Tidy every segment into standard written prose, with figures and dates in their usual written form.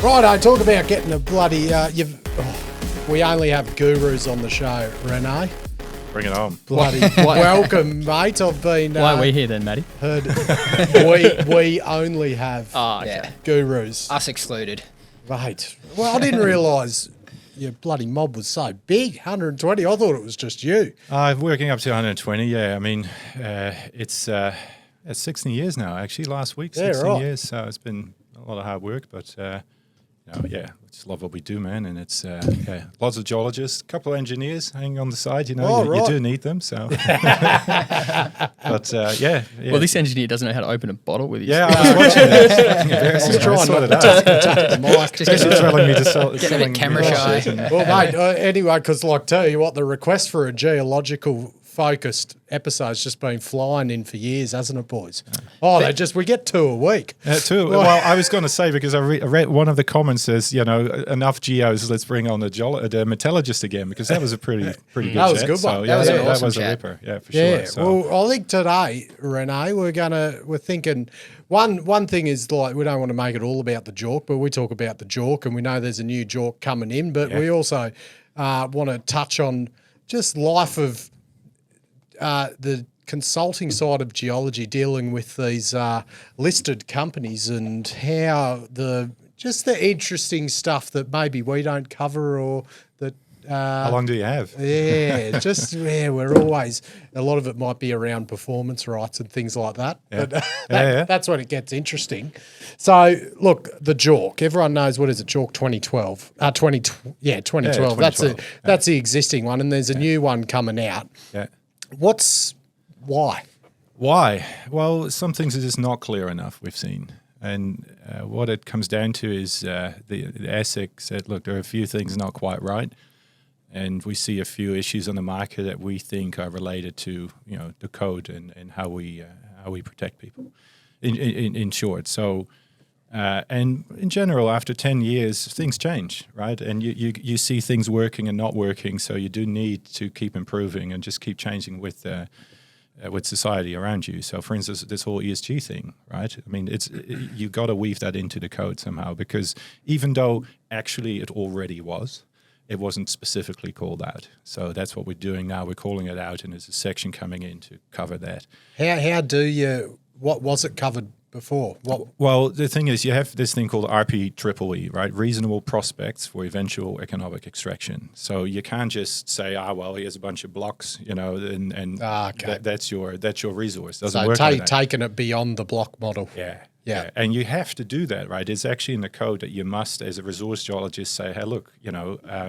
Right, I talk about getting a bloody. We only have gurus on the show, Rene. Bring it on. Bloody welcome, mate. I've been. Why are we here then, Matty? Heard we only have gurus. Us excluded. Mate. Well, I didn't realise your bloody mob was so big. 120. I thought it was just you. Working up to 120. Yeah, I mean, it's 16 years now. Actually, last week, 16 years. So it's been a lot of hard work, but. We just love what we do, man, and it's lots of geologists, a couple of engineers hanging on the side. You do need them. So, but yeah. Well, this engineer doesn't know how to open a bottle with his. Yeah, I was watching that. He's trying not to touch the mic. Just telling me to sell. Get a bit camera shy. Well, mate. Anyway, because tell you what, the request for a geological focused episode's just been flying in for years, hasn't it, boys? Oh, we get 2 a week. Two. Well, I was going to say, because I read one of the comments says, enough geos, let's bring on the metallurgist again, because that was a pretty good that was chat. A good one. So, That was a ripper. Yeah, for sure. So. Well, I think today, Rene, we're thinking one thing is, like, we don't want to make it all about the JORC, but we talk about the JORC, and we know there's a new JORC coming in, but we also want to touch on just life of the consulting side of geology, dealing with these listed companies and how the interesting stuff that maybe we don't cover, or that. How long do you have? Yeah, we're always, a lot of it might be around performance rights and things like that. Yeah. But that's when it gets interesting. So, look, the JORC, everyone knows, what is it, JORC 2012? 2012. Yeah, 2012. That's the existing one, and there's a new one coming out. Yeah. Why? Why? Well, some things are just not clear enough, we've seen. And what it comes down to is the ASIC said, look, there are a few things not quite right. And we see a few issues on the market that we think are related to, the code and how we protect people, in short. So, and in general, after 10 years, things change, right? And you see things working and not working, so you do need to keep improving and just keep changing with society around you. So, for instance, this whole ESG thing, right? I mean, you got to weave that into the code somehow, because even though actually it already was, it wasn't specifically called out. So that's what we're doing now. We're calling it out, and there's a section coming in to cover that. How do you? What was it covered before? Well, the thing is, you have this thing called RPEEE, right? Reasonable prospects for eventual economic extraction. So you can't just say, here's a bunch of blocks, and that's your resource. Doesn't work like that. Taking it beyond the block model. Yeah, and you have to do that, right? It's actually in the code that you must, as a resource geologist, say, hey, look,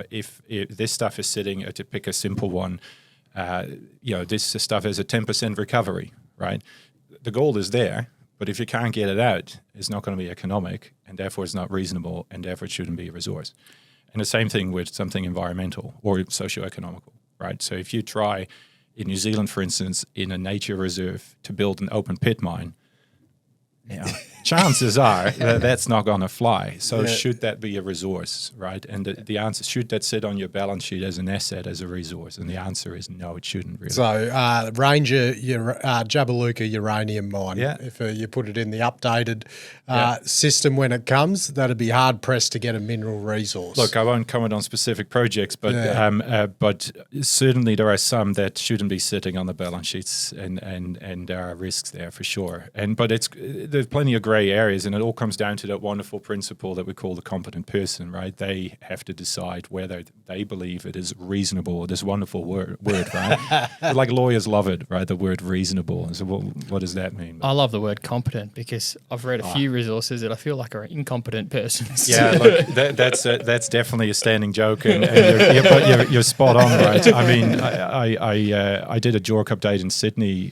if this stuff is sitting, to pick a simple one, this stuff has a 10% recovery, right? The gold is there, but if you can't get it out, it's not going to be economic, and therefore it's not reasonable, and therefore it shouldn't be a resource. And the same thing with something environmental or socio-economical, right? So if you try in New Zealand, for instance, in a nature reserve to build an open pit mine, chances are that's not going to fly. So should that be a resource, right? And the answer, should that sit on your balance sheet as an asset, as a resource? And the answer is no, it shouldn't really. So Ranger, Jabiluka uranium mine, if you put it in the updated system when it comes, that'd be hard-pressed to get a mineral resource. Look, I won't comment on specific projects, but certainly there are some that shouldn't be sitting on the balance sheets, and there are risks there for sure. But there's plenty of grey areas, and it all comes down to that wonderful principle that we call the competent person, right? They have to decide whether they believe it is reasonable, this wonderful word, right? Like lawyers love it, right? The word reasonable. So what does that mean? I love the word competent, because I've read a few resources that I feel like are incompetent persons. Yeah, look, that's definitely a standing joke, and you're spot on, right? I mean, I did a JORC update in Sydney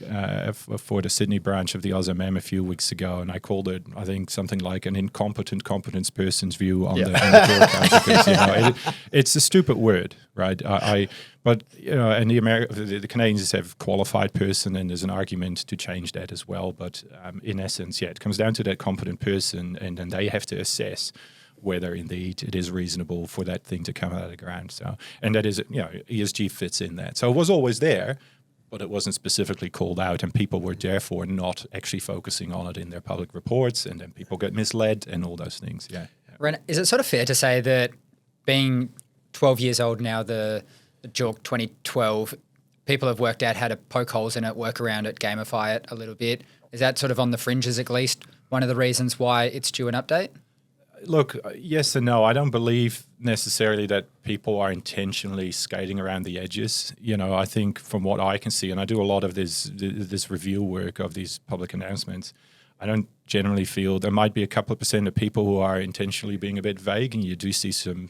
for the Sydney branch of the AusMM a few weeks ago, and I called it, I think, something like an incompetent competence person's view on the JORC, because it's a stupid word, right? But and the Canadians have qualified person, and there's an argument to change that as well. But in essence, it comes down to that competent person, and then they have to assess whether indeed it is reasonable for that thing to come out of the ground. So, and that is, ESG fits in that. So it was always there, but it wasn't specifically called out, and people were therefore not actually focusing on it in their public reports, and then people get misled and all those things. Yeah. Ren, is it sort of fair to say that being 12 years old now, the JORC 2012, people have worked out how to poke holes in it, work around it, gamify it a little bit? Is that sort of on the fringes at least one of the reasons why it's due an update? Look, yes and no. I don't believe necessarily that people are intentionally skating around the edges. I think from what I can see, and I do a lot of this review work of these public announcements, I don't generally feel there might be a couple of % of people who are intentionally being a bit vague, and you do see some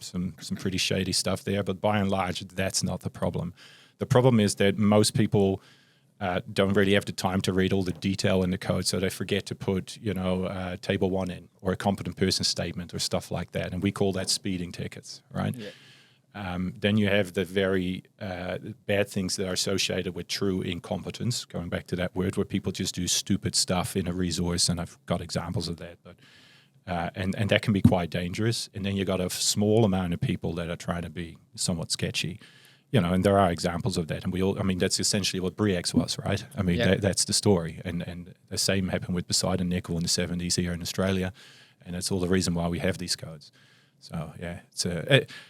pretty shady stuff there. But by and large, that's not the problem. The problem is that most people don't really have the time to read all the detail in the code, so they forget to put, table 1 in, or a competent person statement or stuff like that, and we call that speeding tickets, right? Yeah. Then you have the very bad things that are associated with true incompetence, going back to that word, where people just do stupid stuff in a resource, and I've got examples of that, but and that can be quite dangerous. And then you got a small amount of people that are trying to be somewhat sketchy. And there are examples of that, and that's essentially what BRIEX was, right? That's the story, and the same happened with Poseidon Nickel in the 70s here in Australia, and that's all the reason why we have these codes. So yeah,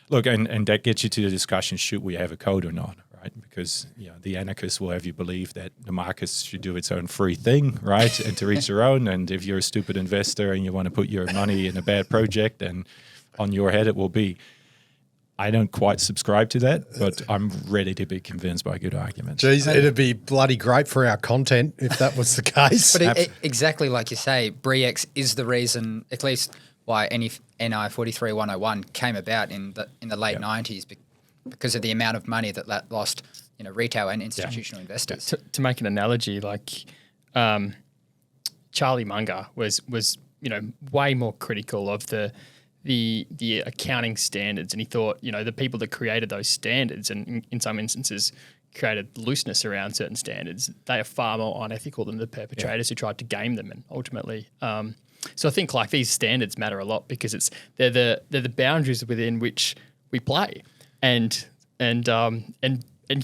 look, and that gets you to the discussion: should we have a code or not, right? Because the anarchists will have you believe that the market should do its own free thing, right, and to each their own. And if you're a stupid investor and you want to put your money in a bad project, then on your head it will be. I don't quite subscribe to that, but I'm ready to be convinced by good arguments. Geez, it'd be bloody great for our content if that was the case. But exactly like you say, BRIEX is the reason, at least why NI 43101 came about in the late 90s, because of the amount of money that lost retail and institutional investors. To make an analogy, like Charlie Munger was way more critical of the accounting standards, and he thought the people that created those standards, and in some instances created looseness around certain standards, they are far more unethical than the perpetrators who tried to game them. And ultimately, so I think like these standards matter a lot because they're the boundaries within which we play, and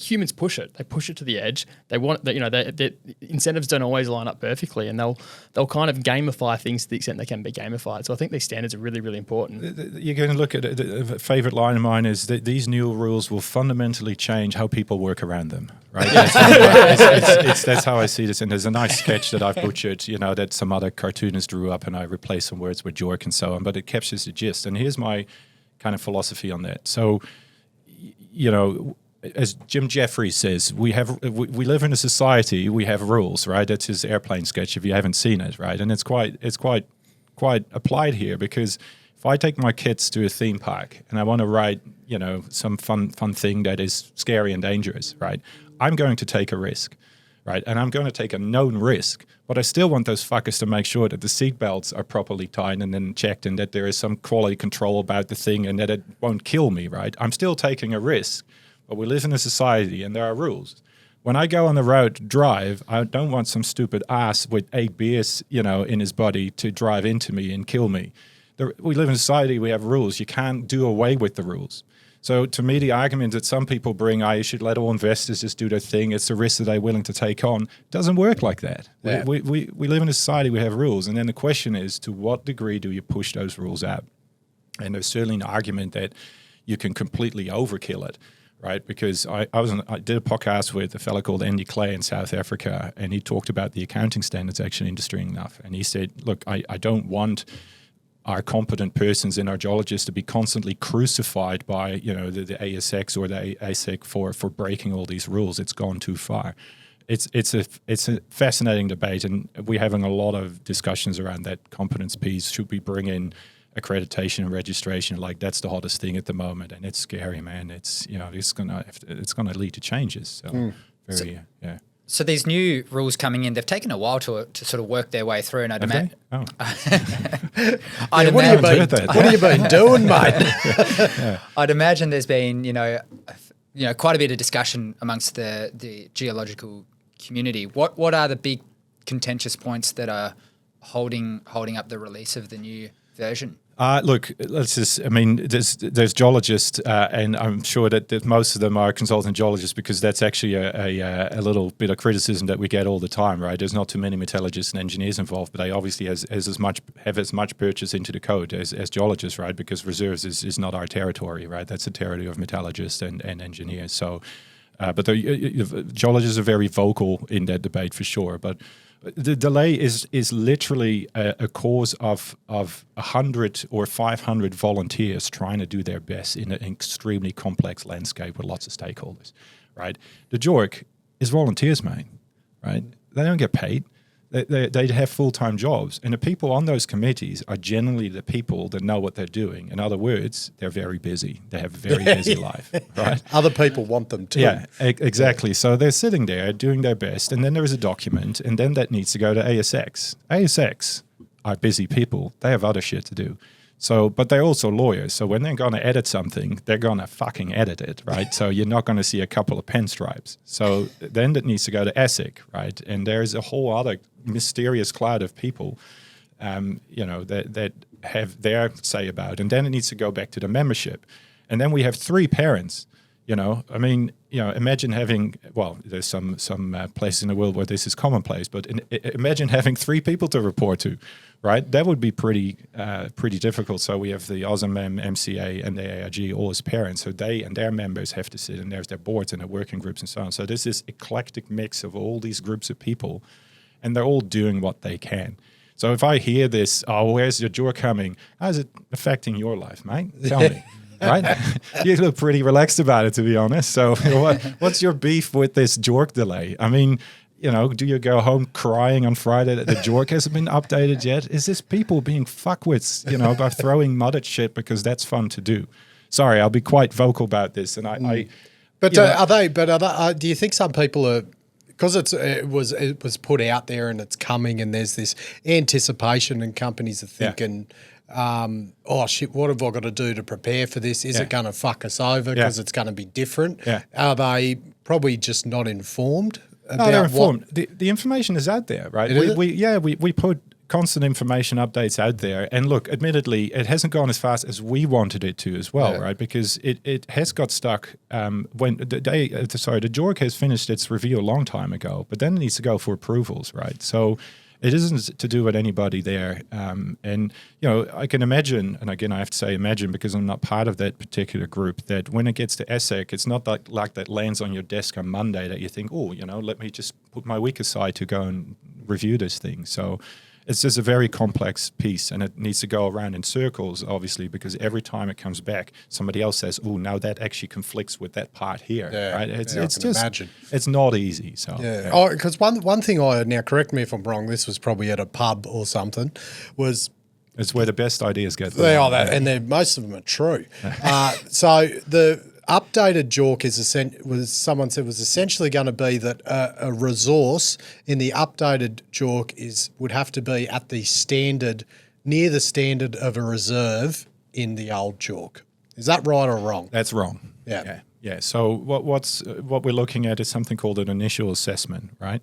humans push it. They push it to the edge. They want the incentives don't always line up perfectly, and they'll kind of gamify things to the extent they can be gamified. So I think these standards are really, really important. You're going to look at a favorite line of mine is that these new rules will fundamentally change how people work around them. Right? That's how I see this. And there's a nice sketch that I've butchered, that some other cartoonist drew up, and I replaced some words with JORC and so on. But it captures the gist. And here's my kind of philosophy on that. So, as Jim Jeffries says, we live in a society. We have rules, right? That's his airplane sketch. If you haven't seen it, right, and it's quite applied here, because if I take my kids to a theme park and I want to ride, some fun thing that is scary and dangerous, right, I'm going to take a risk, right, and I'm going to take a known risk, but I still want those fuckers to make sure that the seatbelts are properly tied and then checked, and that there is some quality control about the thing, and that it won't kill me, right? I'm still taking a risk. But we live in a society and there are rules. When I go on the road to drive, I don't want some stupid ass with 8 beers, in his body to drive into me and kill me. We live in a society, we have rules. You can't do away with the rules. So to me, the argument that some people bring, you should let all investors just do their thing, it's a risk that they're willing to take on, doesn't work like that. Yeah. We live in a society, we have rules. And then the question is, to what degree do you push those rules out? And there's certainly an argument that you can completely overkill it. Right, because I did a podcast with a fellow called Andy Clay in South Africa, and he talked about the accounting standards actually interesting enough. And he said, look, I don't want our competent persons and our geologists to be constantly crucified by the ASX or the ASIC for breaking all these rules. It's gone too far. It's a fascinating debate, and we're having a lot of discussions around that competence piece. Should we bring in accreditation and registration? Like, that's the hottest thing at the moment, and it's scary, man. It's it's gonna lead to changes. So So these new rules coming in, they've taken a while to sort of work their way through, and I'd imagine. Oh. What have you been doing, mate? I'd imagine there's been quite a bit of discussion amongst the geological community. What are the big contentious points that are holding up the release of the new version? Look, let's just, I mean, there's geologists, and I'm sure that most of them are consultant geologists, because that's actually a little bit of criticism that we get all the time, right? There's not too many metallurgists and engineers involved, but they obviously have as much purchase into the code as geologists, right? Because reserves is not our territory, right? That's the territory of metallurgists and engineers. So, but the geologists are very vocal in that debate for sure, but the delay is literally a cause of 100 or 500 volunteers trying to do their best in an extremely complex landscape with lots of stakeholders, right? The JORC is volunteers, mate, right? They don't get paid. They have full-time jobs. And the people on those committees are generally the people that know what they're doing. In other words, they're very busy. They have a very busy life, right? Other people want them too. Yeah, exactly. Yeah. So they're sitting there doing their best, and then there is a document, and then that needs to go to ASX. ASX are busy people. They have other shit to do. So, but they're also lawyers. So when they're going to edit something, they're going to fucking edit it, right? So you're not going to see a couple of pen stripes. So then that needs to go to ASIC, right? And there's a whole other mysterious cloud of people, that have their say about. And then it needs to go back to the membership. And then we have 3 parents. Imagine having, well, there's some places in the world where this is commonplace, but imagine having 3 people to report to, right? That would be pretty difficult. So we have the AusMM, MCA, and the AIG all as parents. So they and their members have to sit, and there's their boards and their working groups and so on. So there's this eclectic mix of all these groups of people, and they're all doing what they can. So if I hear this, where's your JORC coming? How's it affecting your life, mate? Tell me. Right? You look pretty relaxed about it, to be honest. So what's your beef with this JORC delay? I mean, do you go home crying on Friday that the JORC hasn't been updated yet? Is this people being fuckwits, by throwing mud at shit because that's fun to do? Sorry, I'll be quite vocal about this. And do you think some people are, because it was put out there and it's coming, and there's this anticipation, and companies are thinking, oh shit, what have I got to do to prepare for this? Is it going to fuck us over because it's going to be different? Yeah. Are they probably just not informed about No, they're informed. The information is out there, right? We put constant information updates out there. And look, admittedly, it hasn't gone as fast as we wanted it to as well, right? Because it has got stuck when the JORC has finished its review a long time ago, but then it needs to go for approvals, right? So it isn't to do with anybody there. I can imagine, and again, I have to say imagine because I'm not part of that particular group, that when it gets to ESSEC, it's not like that lands on your desk on Monday that you think, let me just put my week aside to go and review this thing. So it's just a very complex piece, and it needs to go around in circles, obviously, because every time it comes back, somebody else says, now that actually conflicts with that part here, right? It's just, imagine. It's not easy. So because one thing now correct me if I'm wrong, this was probably at a pub or something, was it's where the best ideas get. They are that, and most of them are true. So the updated JORC was essentially going to be that a resource in the updated JORC would have to be at the standard, near the standard of a reserve in the old JORC. Is that right or wrong? That's wrong. Yeah. So what we're looking at is something called an initial assessment, right?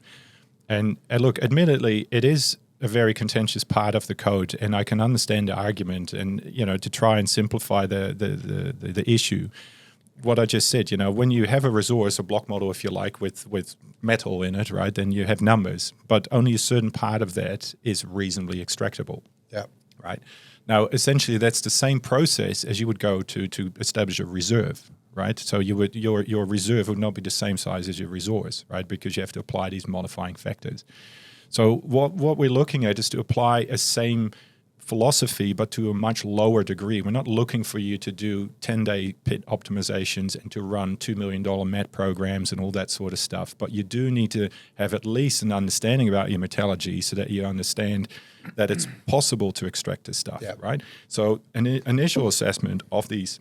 And look, admittedly, it is a very contentious part of the code, and I can understand the argument, and to try and simplify the issue. What I just said, when you have a resource, a block model, if you like, with metal in it, right, then you have numbers, but only a certain part of that is reasonably extractable. Yeah. Right. Now, essentially, that's the same process as you would go to establish a reserve, right? So your reserve would not be the same size as your resource, right, because you have to apply these modifying factors. So what we're looking at is to apply a same philosophy, but to a much lower degree. We're not looking for you to do 10-day pit optimizations and to run $2 million MET programs and all that sort of stuff. But you do need to have at least an understanding about your metallurgy so that you understand that it's possible to extract this stuff, right? So an initial assessment of these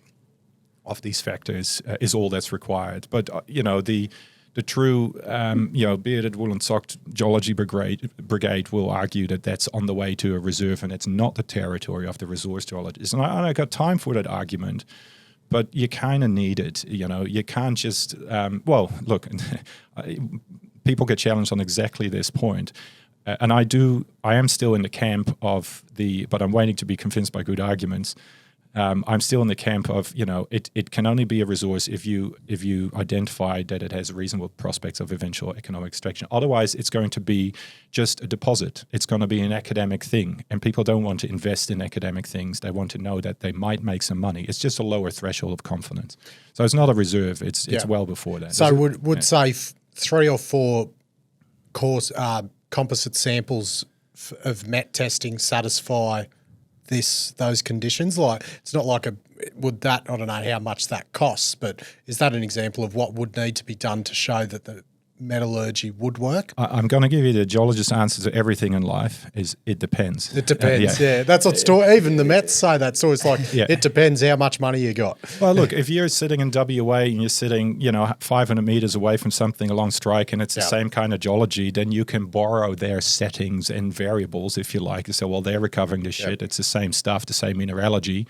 factors is all that's required. But, the true, bearded woolen socked geology brigade will argue that that's on the way to a reserve and it's not the territory of the resource geologists. And I got time for that argument, but you kind of need it. You can't just, look, people get challenged on exactly this point. And I am still in the camp of but I'm waiting to be convinced by good arguments. I'm still in the camp of, it can only be a resource if you identify that it has reasonable prospects of eventual economic extraction. Otherwise, it's going to be just a deposit. It's going to be an academic thing, and people don't want to invest in academic things. They want to know that they might make some money. It's just a lower threshold of confidence. So it's not a reserve. It's well before that. So would say 3 or 4 composite samples of MET testing satisfy those conditions? Like, it's not like would that, I don't know how much that costs, but is that an example of what would need to be done to show that the metallurgy would work? I'm going to give you the geologist's answer to everything in life is it depends. It depends, yeah. That's what even the Mets say that. So it's like, it depends how much money you got. Well, look, if you're sitting in WA and you're sitting, 500 meters away from something along strike and it's the same kind of geology, then you can borrow their settings and variables, if you like. So, well, they're recovering this shit. It's the same stuff, the same mineralogy,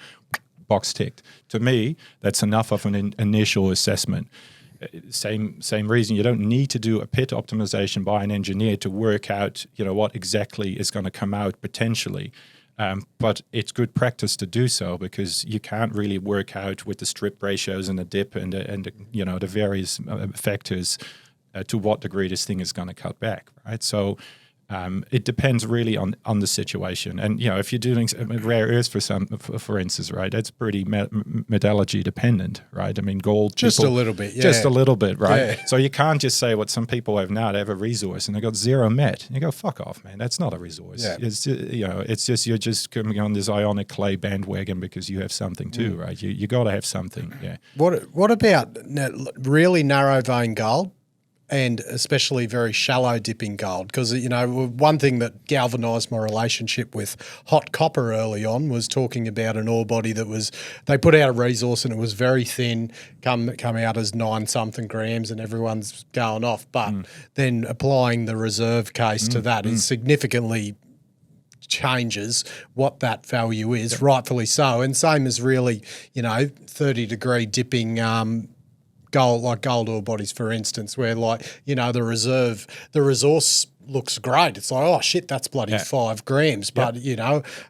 box ticked. To me, that's enough of an initial assessment. Same reason. You don't need to do a pit optimization by an engineer to work out, what exactly is going to come out potentially. But it's good practice to do so, because you can't really work out with the strip ratios and the dip and the various factors to what degree this thing is going to cut back, right? So it depends really on the situation. And, if you're doing rare earths for instance, right, that's pretty metallurgy dependent, right? I mean, gold. Just a little bit, yeah. Just a little bit, right? Yeah. So you can't just say what some people have now. They have a resource and they got 0 met. You go, fuck off, man. That's not a resource. Yeah. It's just, it's just, you're just coming on this ionic clay bandwagon because you have something too, right? You got to have something, yeah. What about really narrow vein gold? And especially very shallow dipping gold, because, one thing that galvanised my relationship with hot copper early on was talking about an ore body they put out a resource and it was very thin, come out as 9-something grams, and everyone's going off. But then applying the reserve case to that is significantly changes what that value is, rightfully so. And same as really, 30-degree dipping gold ore bodies, for instance, where the resource looks great. It's like, oh shit, that's bloody 5 grams. But,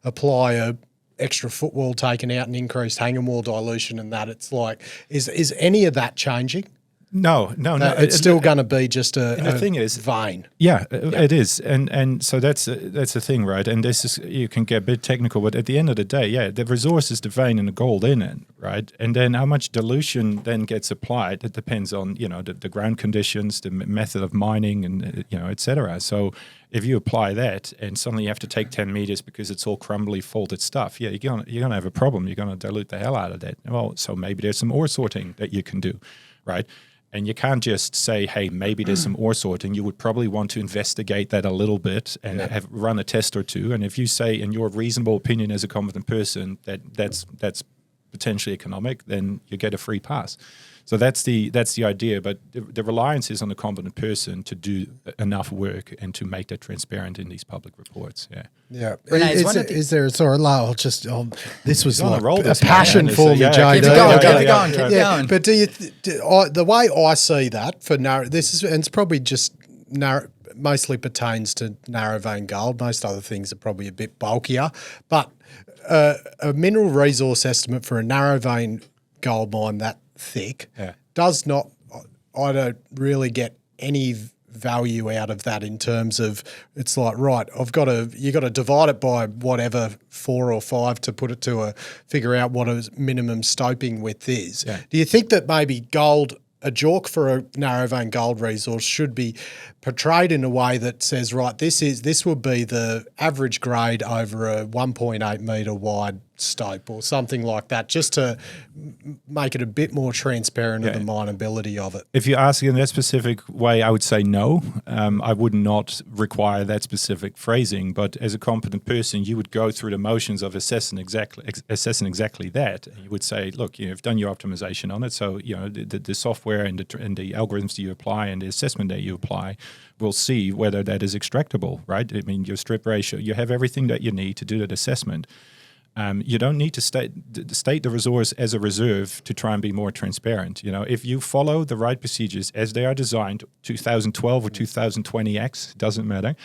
apply a extra footwall taken out and increased hanging wall dilution and that, it's like, is any of that changing? No. It's still going to be just the thing is, vein. Yeah, it is, and so that's the thing, right? And this is, you can get a bit technical, but at the end of the day, the resource is the vein and the gold in it, right? And then how much dilution then gets applied, it depends on the ground conditions, the method of mining, and et cetera. So if you apply that and suddenly you have to take 10 meters because it's all crumbly, faulted stuff, you're gonna have a problem. You're gonna dilute the hell out of that. Well, so maybe there's some ore sorting that you can do, right? And you can't just say, hey, maybe there's some ore sorting. You would probably want to investigate that a little bit and run a test or two. And if you say, in your reasonable opinion as a competent person, that's potentially economic, then you get a free pass. So that's the idea. But the reliance is on the competent person to do enough work and to make that transparent in these public reports. Yeah. Yeah. Rene, this was on like a roll, a passion man. for me, JD. Keep going. But the way I see that for narrow, and it's probably just narrow, mostly pertains to narrow vein gold. Most other things are probably a bit bulkier. But a mineral resource estimate for a narrow vein gold mine that thick does not, I don't really get any value out of that in terms of, it's like, right, you got to divide it by whatever 4 or 5 to put it to figure out what a minimum stoping width is. Yeah. Do you think that maybe a JORC for a narrow vein gold resource should be portrayed in a way that says, right, this will be the average grade over a 1.8 metre wide stope or something like that, just to make it a bit more transparent of the mineability of it? If you ask in that specific way, I would say no. I would not require that specific phrasing, but as a competent person, you would go through the motions of assessing exactly that. And you would say, look, you've done your optimization on it, so the software and the algorithms that you apply and the assessment that you apply will see whether that is extractable, right? I mean, your strip ratio, you have everything that you need to do that assessment. You don't need to state the resource as a reserve to try and be more transparent. If you follow the right procedures as they are designed, 2012 or 2020X, doesn't matter,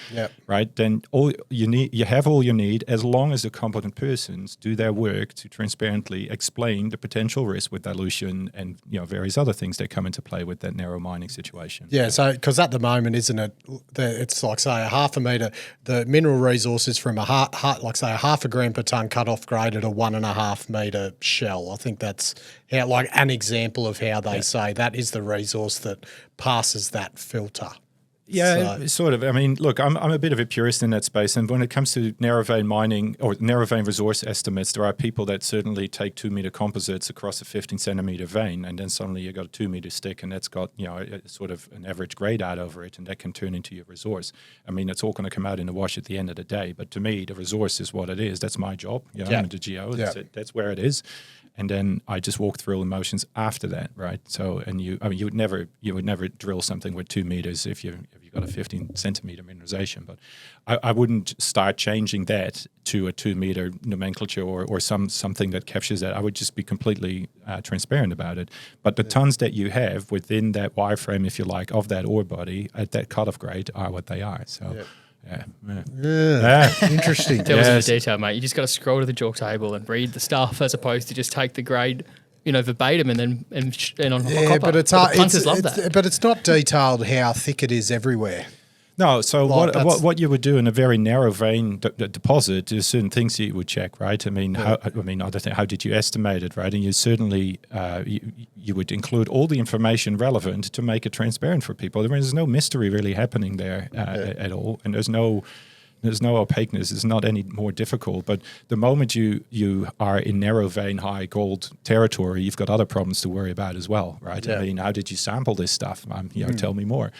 right? Then you have all you need, as long as the competent persons do their work to transparently explain the potential risk with dilution and various other things that come into play with that narrow mining situation. Yeah, so because at the moment, isn't it? It's like say a half a metre. The mineral resources from a half a gram per tonne cut off grade at a 1.5 metre shell. I think that's how, like an example of how they say that is the resource that passes that filter. Yeah, sort of. I mean, look, I'm a bit of a purist in that space, and when it comes to narrow vein mining or narrow vein resource estimates, there are people that certainly take 2 meter composites across a 15 centimeter vein, and then suddenly you've got a 2 meter stick, and that's got a sort of an average grade out over it, and that can turn into your resource. I mean, it's all going to come out in the wash at the end of the day, but to me, the resource is what it is. That's my job. I'm the geo. That's where it is. And then I just walk through the motions after that, right? So, and you would never drill something with 2 meters if you've got a 15 centimeter mineralization. But I wouldn't start changing that to a 2 meter nomenclature or something that captures that. I would just be completely transparent about it. But the tons that you have within that wireframe, if you like, of that ore body at that cutoff grade are what they are. So. Yeah. Interesting. Devil's in the detail, mate. You just got to scroll to the JORC table and read the stuff, as opposed to just take the grade, verbatim and then on copper. But it's hard. Punters love that. But it's not detailed how thick it is everywhere. No, so what you would do in a very narrow vein deposit is certain things that you would check, right? I mean, how did you estimate it, right? And you certainly you would include all the information relevant to make it transparent for people. I mean, there's no mystery really happening there at all, and there's no opaqueness. It's not any more difficult. But the moment you are in narrow vein, high gold territory, you've got other problems to worry about as well, right? Yeah. I mean, how did you sample this stuff? Tell me more.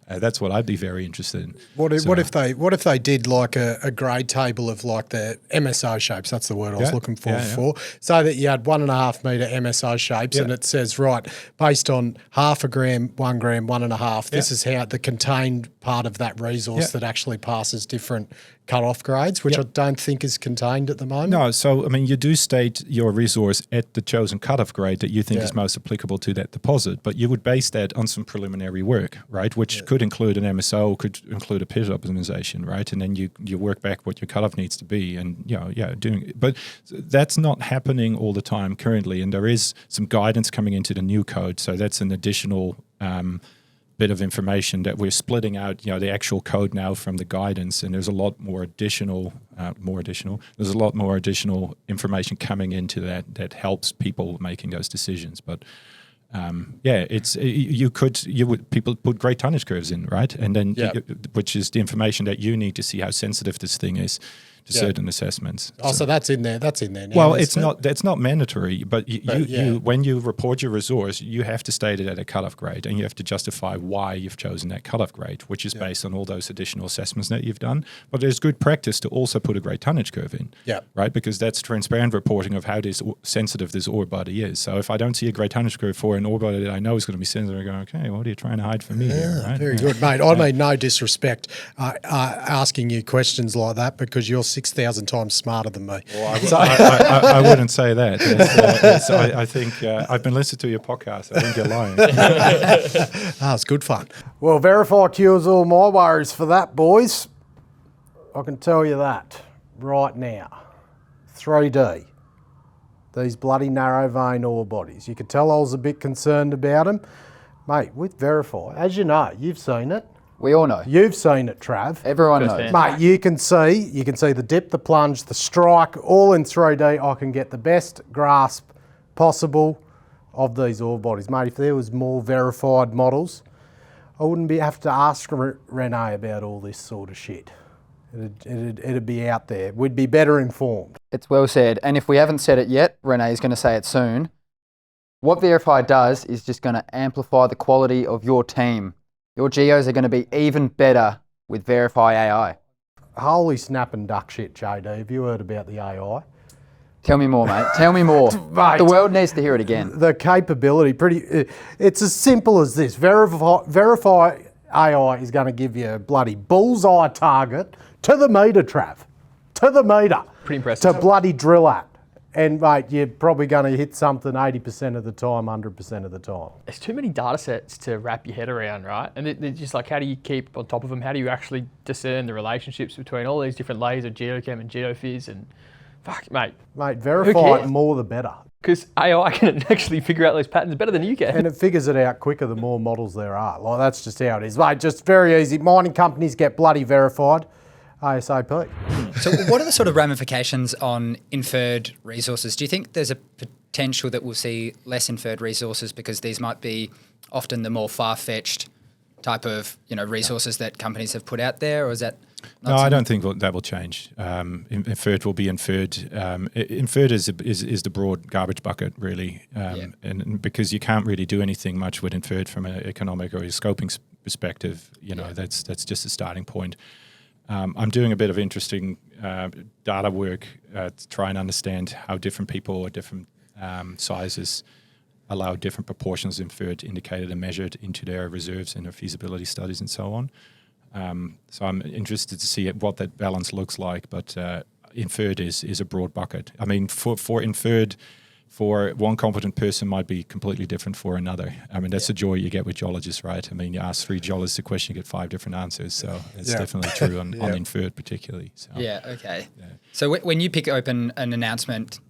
That's what I'd be very interested in. What if they did like a grade table of like the MSO shapes? That's the word I was looking for. So that you had 1.5 meter MSO shapes, and it says based on half a gram, 1 gram, 1.5. This is how the contained part of that resource that actually passes different cut-off grades, which I don't think is contained at the moment. No, so I mean, you do state your resource at the chosen cut-off grade that you think is most applicable to that deposit, but you would base that on some preliminary work, right? Which could include an MSO, could include a pit optimization, right? And then you work back what your cut-off needs to be, and doing it. But that's not happening all the time currently, and there is some guidance coming into the new code, so that's an additional bit of information that we're splitting out, the actual code now from the guidance, and there's a lot more additional information coming into that helps people making those decisions. But people put great tonnage curves in, right? And then which is the information that you need to see how sensitive this thing is to certain assessments. So that's in there. That's in there now. Well, that's not mandatory, but you when you report your resource, you have to state it at a cutoff grade, and you have to justify why you've chosen that cutoff grade, which is based on all those additional assessments that you've done. But there's good practice to also put a grade tonnage curve in, right? Because that's transparent reporting of how sensitive this ore body is. So if I don't see a grade tonnage curve for an ore body that I know is going to be sensitive, I go, okay, what are you trying to hide from me here? Right? Very good, mate. I mean, no disrespect asking you questions like that, because you're 6,000 times smarter than me. Well, I wouldn't say that. I think I've been listening to your podcast. I think you're lying. It's good fun. Well, VRIFY cures all my worries for that, boys. I can tell you that right now. 3D. These bloody narrow vein ore bodies. You could tell I was a bit concerned about them. Mate, with VRIFY, as you know, you've seen it. We all know. You've seen it, Trav. Everyone knows. Mate, you can see the dip, the plunge, the strike, all in 3D. I can get the best grasp possible of these ore bodies. Mate, if there was more verified models, I wouldn't have to ask Rene about all this sort of shit. It'd be out there. We'd be better informed. It's well said. And if we haven't said it yet, Rene is going to say it soon. What VRIFY does is just going to amplify the quality of your team. Your geos are going to be even better with VRIFY AI. Holy snap and duck shit, JD. Have you heard about the AI? Tell me more, mate. Tell me more. Mate, the world needs to hear it again. The capability, it's as simple as this. VRIFY AI is going to give you a bloody bullseye target to the metre, Trav. To the metre. pretty impressive. To bloody drill at. And, mate, you're probably going to hit something 80% of the time, 100% of the time. There's too many data sets to wrap your head around, right? And it's just like, how do you keep on top of them? How do you actually discern the relationships between all these different layers of geochem and geophys? And fuck, mate. Mate, verify it more the better. Because AI can actually figure out those patterns better than you can. And it figures it out quicker the more models there are. Like, that's just how it is. Mate, just very easy. Mining companies get bloody verified. ASAP. So what are the sort of ramifications on inferred resources? Do you think there's a potential that we'll see less inferred resources because these might be often the more far-fetched type of resources that companies have put out there, or is that not No, something? I don't think that will change. Inferred will be inferred. Inferred is the broad garbage bucket, really, and because you can't really do anything much with inferred from an economic or a scoping perspective, that's just a starting point. I'm doing a bit of interesting data work to try and understand how different people or different sizes allow different proportions of inferred, indicated and measured into their reserves and their feasibility studies and so on. So I'm interested to see what that balance looks like, but inferred is a broad bucket. I mean, for inferred, for one competent person might be completely different for another. I mean, that's the joy you get with geologists, right? I mean, you ask 3 geologists a question, you get 5 different answers. So it's definitely true on inferred particularly. So, okay. Yeah. So when you pick open an announcement,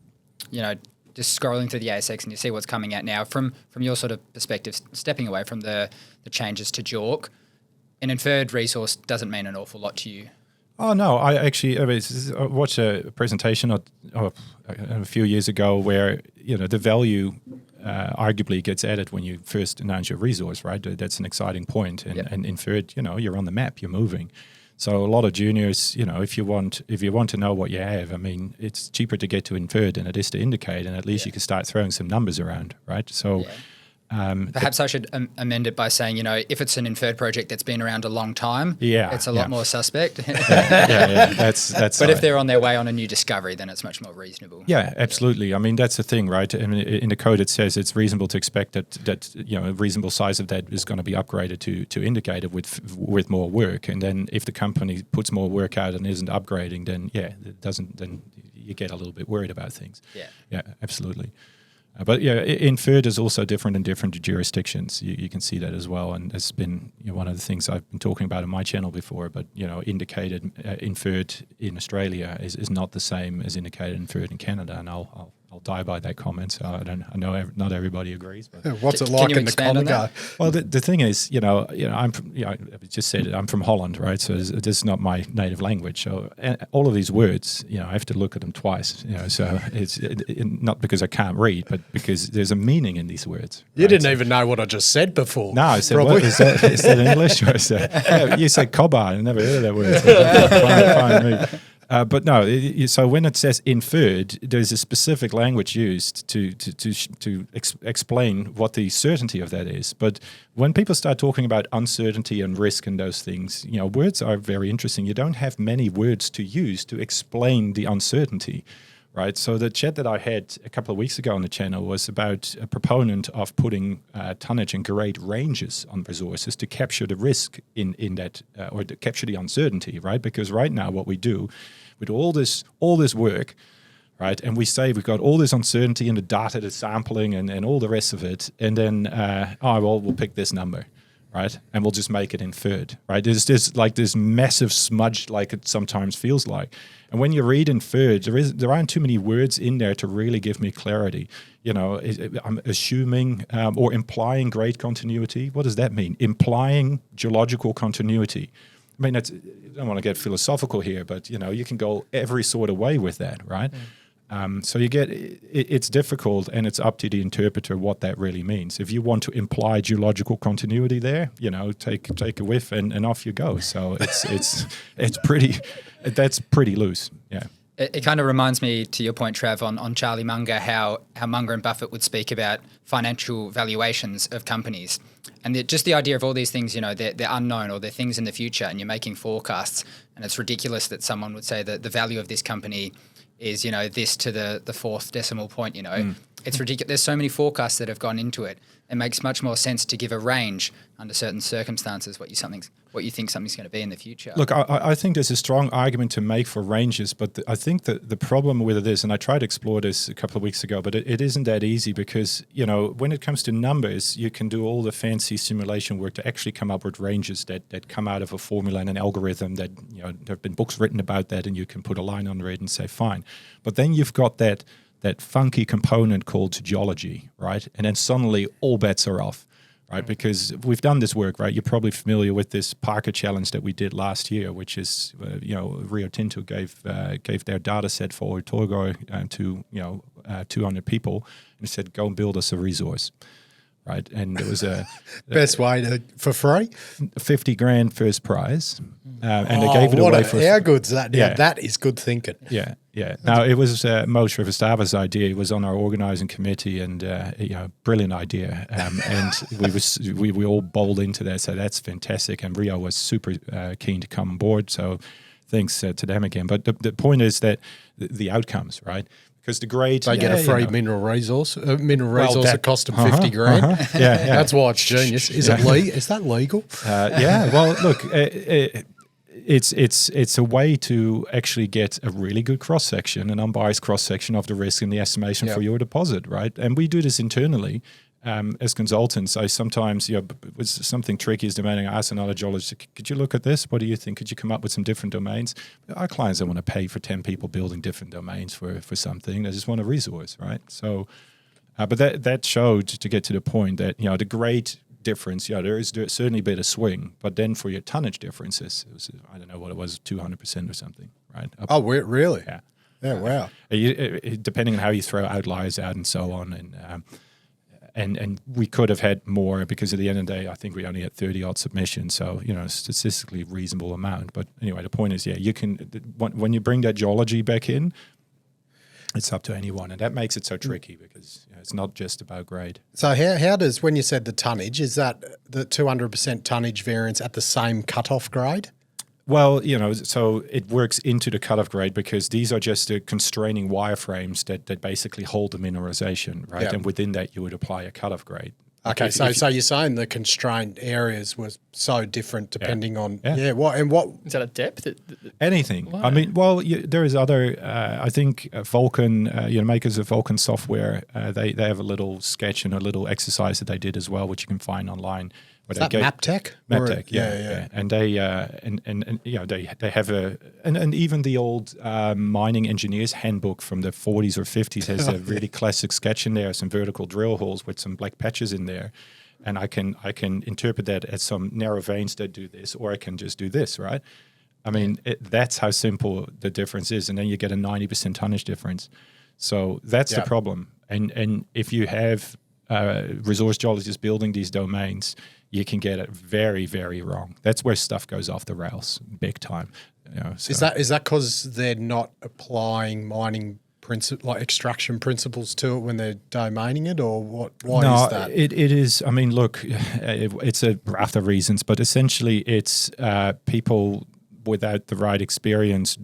just scrolling through the ASX and you see what's coming out now, from your sort of perspective, stepping away from the changes to JORC, an inferred resource doesn't mean an awful lot to you. Oh, no. I watched a presentation a few years ago where, the value arguably gets added when you first announce your resource, right? That's an exciting point. And inferred, you're on the map, you're moving. So a lot of juniors, if you want to know what you have, I mean, it's cheaper to get to inferred than it is to indicate, and at least you can start throwing some numbers around, right? So perhaps I should amend it by saying, if it's an inferred project that's been around a long time, it's a lot more suspect. That's but if they're on their way on a new discovery, then it's much more reasonable. Yeah, absolutely. I mean, that's the thing, right? I mean, in the code it says it's reasonable to expect that a reasonable size of that is going to be upgraded to indicated with more work. And then if the company puts more work out and isn't upgrading, then it doesn't. Then you get a little bit worried about things. Yeah, absolutely. But inferred is also different in different jurisdictions. You can see that as well, and it's been one of the things I've been talking about on my channel before. But indicated inferred in Australia is not the same as indicated inferred in Canada, and I'll die by that comment. So I know not everybody agrees. But what's it like in the Congo? Well, the thing is, I just said it. I'm from Holland, right? So this is not my native language. So all of these words, I have to look at them twice. So it's not because I can't read, but because there's a meaning in these words. You didn't even know what I just said before. No, I said, what, is that English? Or is that, you said cobber. I never heard of that word. So but no, so when it says inferred, there's a specific language used to explain what the certainty of that is. But when people start talking about uncertainty and risk and those things, words are very interesting. You don't have many words to use to explain the uncertainty. Right, so the chat that I had a couple of weeks ago on the channel was about a proponent of putting tonnage and grade ranges on resources to capture the risk in that, or to capture the uncertainty, right? Because right now what we do with all this work, right, and we say we've got all this uncertainty in the data, the sampling, and all the rest of it, and then we'll pick this number. Right, and we'll just make it inferred. Right, there's this massive smudge, like it sometimes feels like. And when you read inferred, there aren't too many words in there to really give me clarity. I'm assuming or implying grade continuity. What does that mean? Implying geological continuity. I mean, I don't want to get philosophical here, but you can go every sort of way with that, right? So you get it's difficult, and it's up to the interpreter what that really means. If you want to imply geological continuity there, take a whiff and off you go. So it's pretty loose. Yeah. It kind of reminds me, to your point, Trav, on Charlie Munger, how Munger and Buffett would speak about financial valuations of companies. And just the idea of all these things, they're unknown, or they're things in the future, and you're making forecasts. And it's ridiculous that someone would say that the value of this company is, this to the fourth decimal point, It's ridiculous. There's so many forecasts that have gone into it. It makes much more sense to give a range under certain circumstances what you think something's going to be in the future. Look, I think there's a strong argument to make for ranges, but I think that the problem with it is, and I tried to explore this a couple of weeks ago, but it isn't that easy because, when it comes to numbers, you can do all the fancy simulation work to actually come up with ranges that come out of a formula and an algorithm that, there have been books written about that, and you can put a line under it and say, fine. But then you've got that funky component called geology, right? And then suddenly all bets are off. Right, because we've done this work, right? You're probably familiar with this Parker challenge that we did last year, which is, Rio Tinto gave their data set for Oyu Tolgoi to 200 people and said, go and build us a resource, right? And it was a best way for free, $50,000 first prize, and they gave it away for. How good's that? Yeah, that is good thinking. Yeah. Yeah. Now, it was Moshe Rivastava's idea. He was on our organising committee, and brilliant idea. And we all bowled into that. So that's fantastic. And Rio was super keen to come on board. So thanks to them again. But the point is that the outcomes, right? Because the grade, they get a free mineral resource. That cost them $50,000. Yeah, that's why it's genius. Is that legal? Well, look. It's a way to actually get a really good cross-section, an unbiased cross-section of the risk and the estimation for your deposit, right? And we do this internally as consultants. I sometimes, with something tricky is demanding, I ask another geologist, could you look at this? What do you think? Could you come up with some different domains? Our clients don't want to pay for 10 people building different domains for something. They just want a resource, right? So, but that showed, to get to the point, that, the grade difference, there's certainly a bit of swing, but then for your tonnage differences, it was, I don't know what it was, 200% or something, right? Really? Yeah. Yeah, wow. Depending on how you throw outliers out and so on, and we could have had more, because at the end of the day, I think we only had 30 odd submissions, so statistically reasonable amount. But anyway, the point is, you can, when you bring that geology back in, it's up to anyone, and that makes it so tricky because it's not just about grade. So how does, when you said the tonnage, is that the 200% tonnage variance at the same cutoff grade? Well, so it works into the cutoff grade because these are just the constraining wireframes that basically hold the mineralization, right? Yep. And within that, you would apply a cutoff grade. Okay, so you're saying the constrained areas were so different depending on what is that a depth? Anything. Wow. I mean, there is other. I think Vulcan, makers of Vulcan software, they have a little sketch and a little exercise that they did as well, which you can find online. Is that MapTech? MapTech, yeah. And they they have and even the old mining engineer's handbook from the 40s or 50s has a really classic sketch in there, some vertical drill holes with some black patches in there, and I can interpret that as some narrow veins that do this, or I can just do this, right? I mean, that's how simple the difference is, and then you get a 90% tonnage difference. So that's the problem. And if you have resource geologists building these domains, you can get it very, very wrong. That's where stuff goes off the rails big time. So. Is that because they're not applying mining extraction principles to it when they're domaining it, or what? Why is that? It is. I mean, look, it's a raft of reasons, but essentially, it's people without the right experience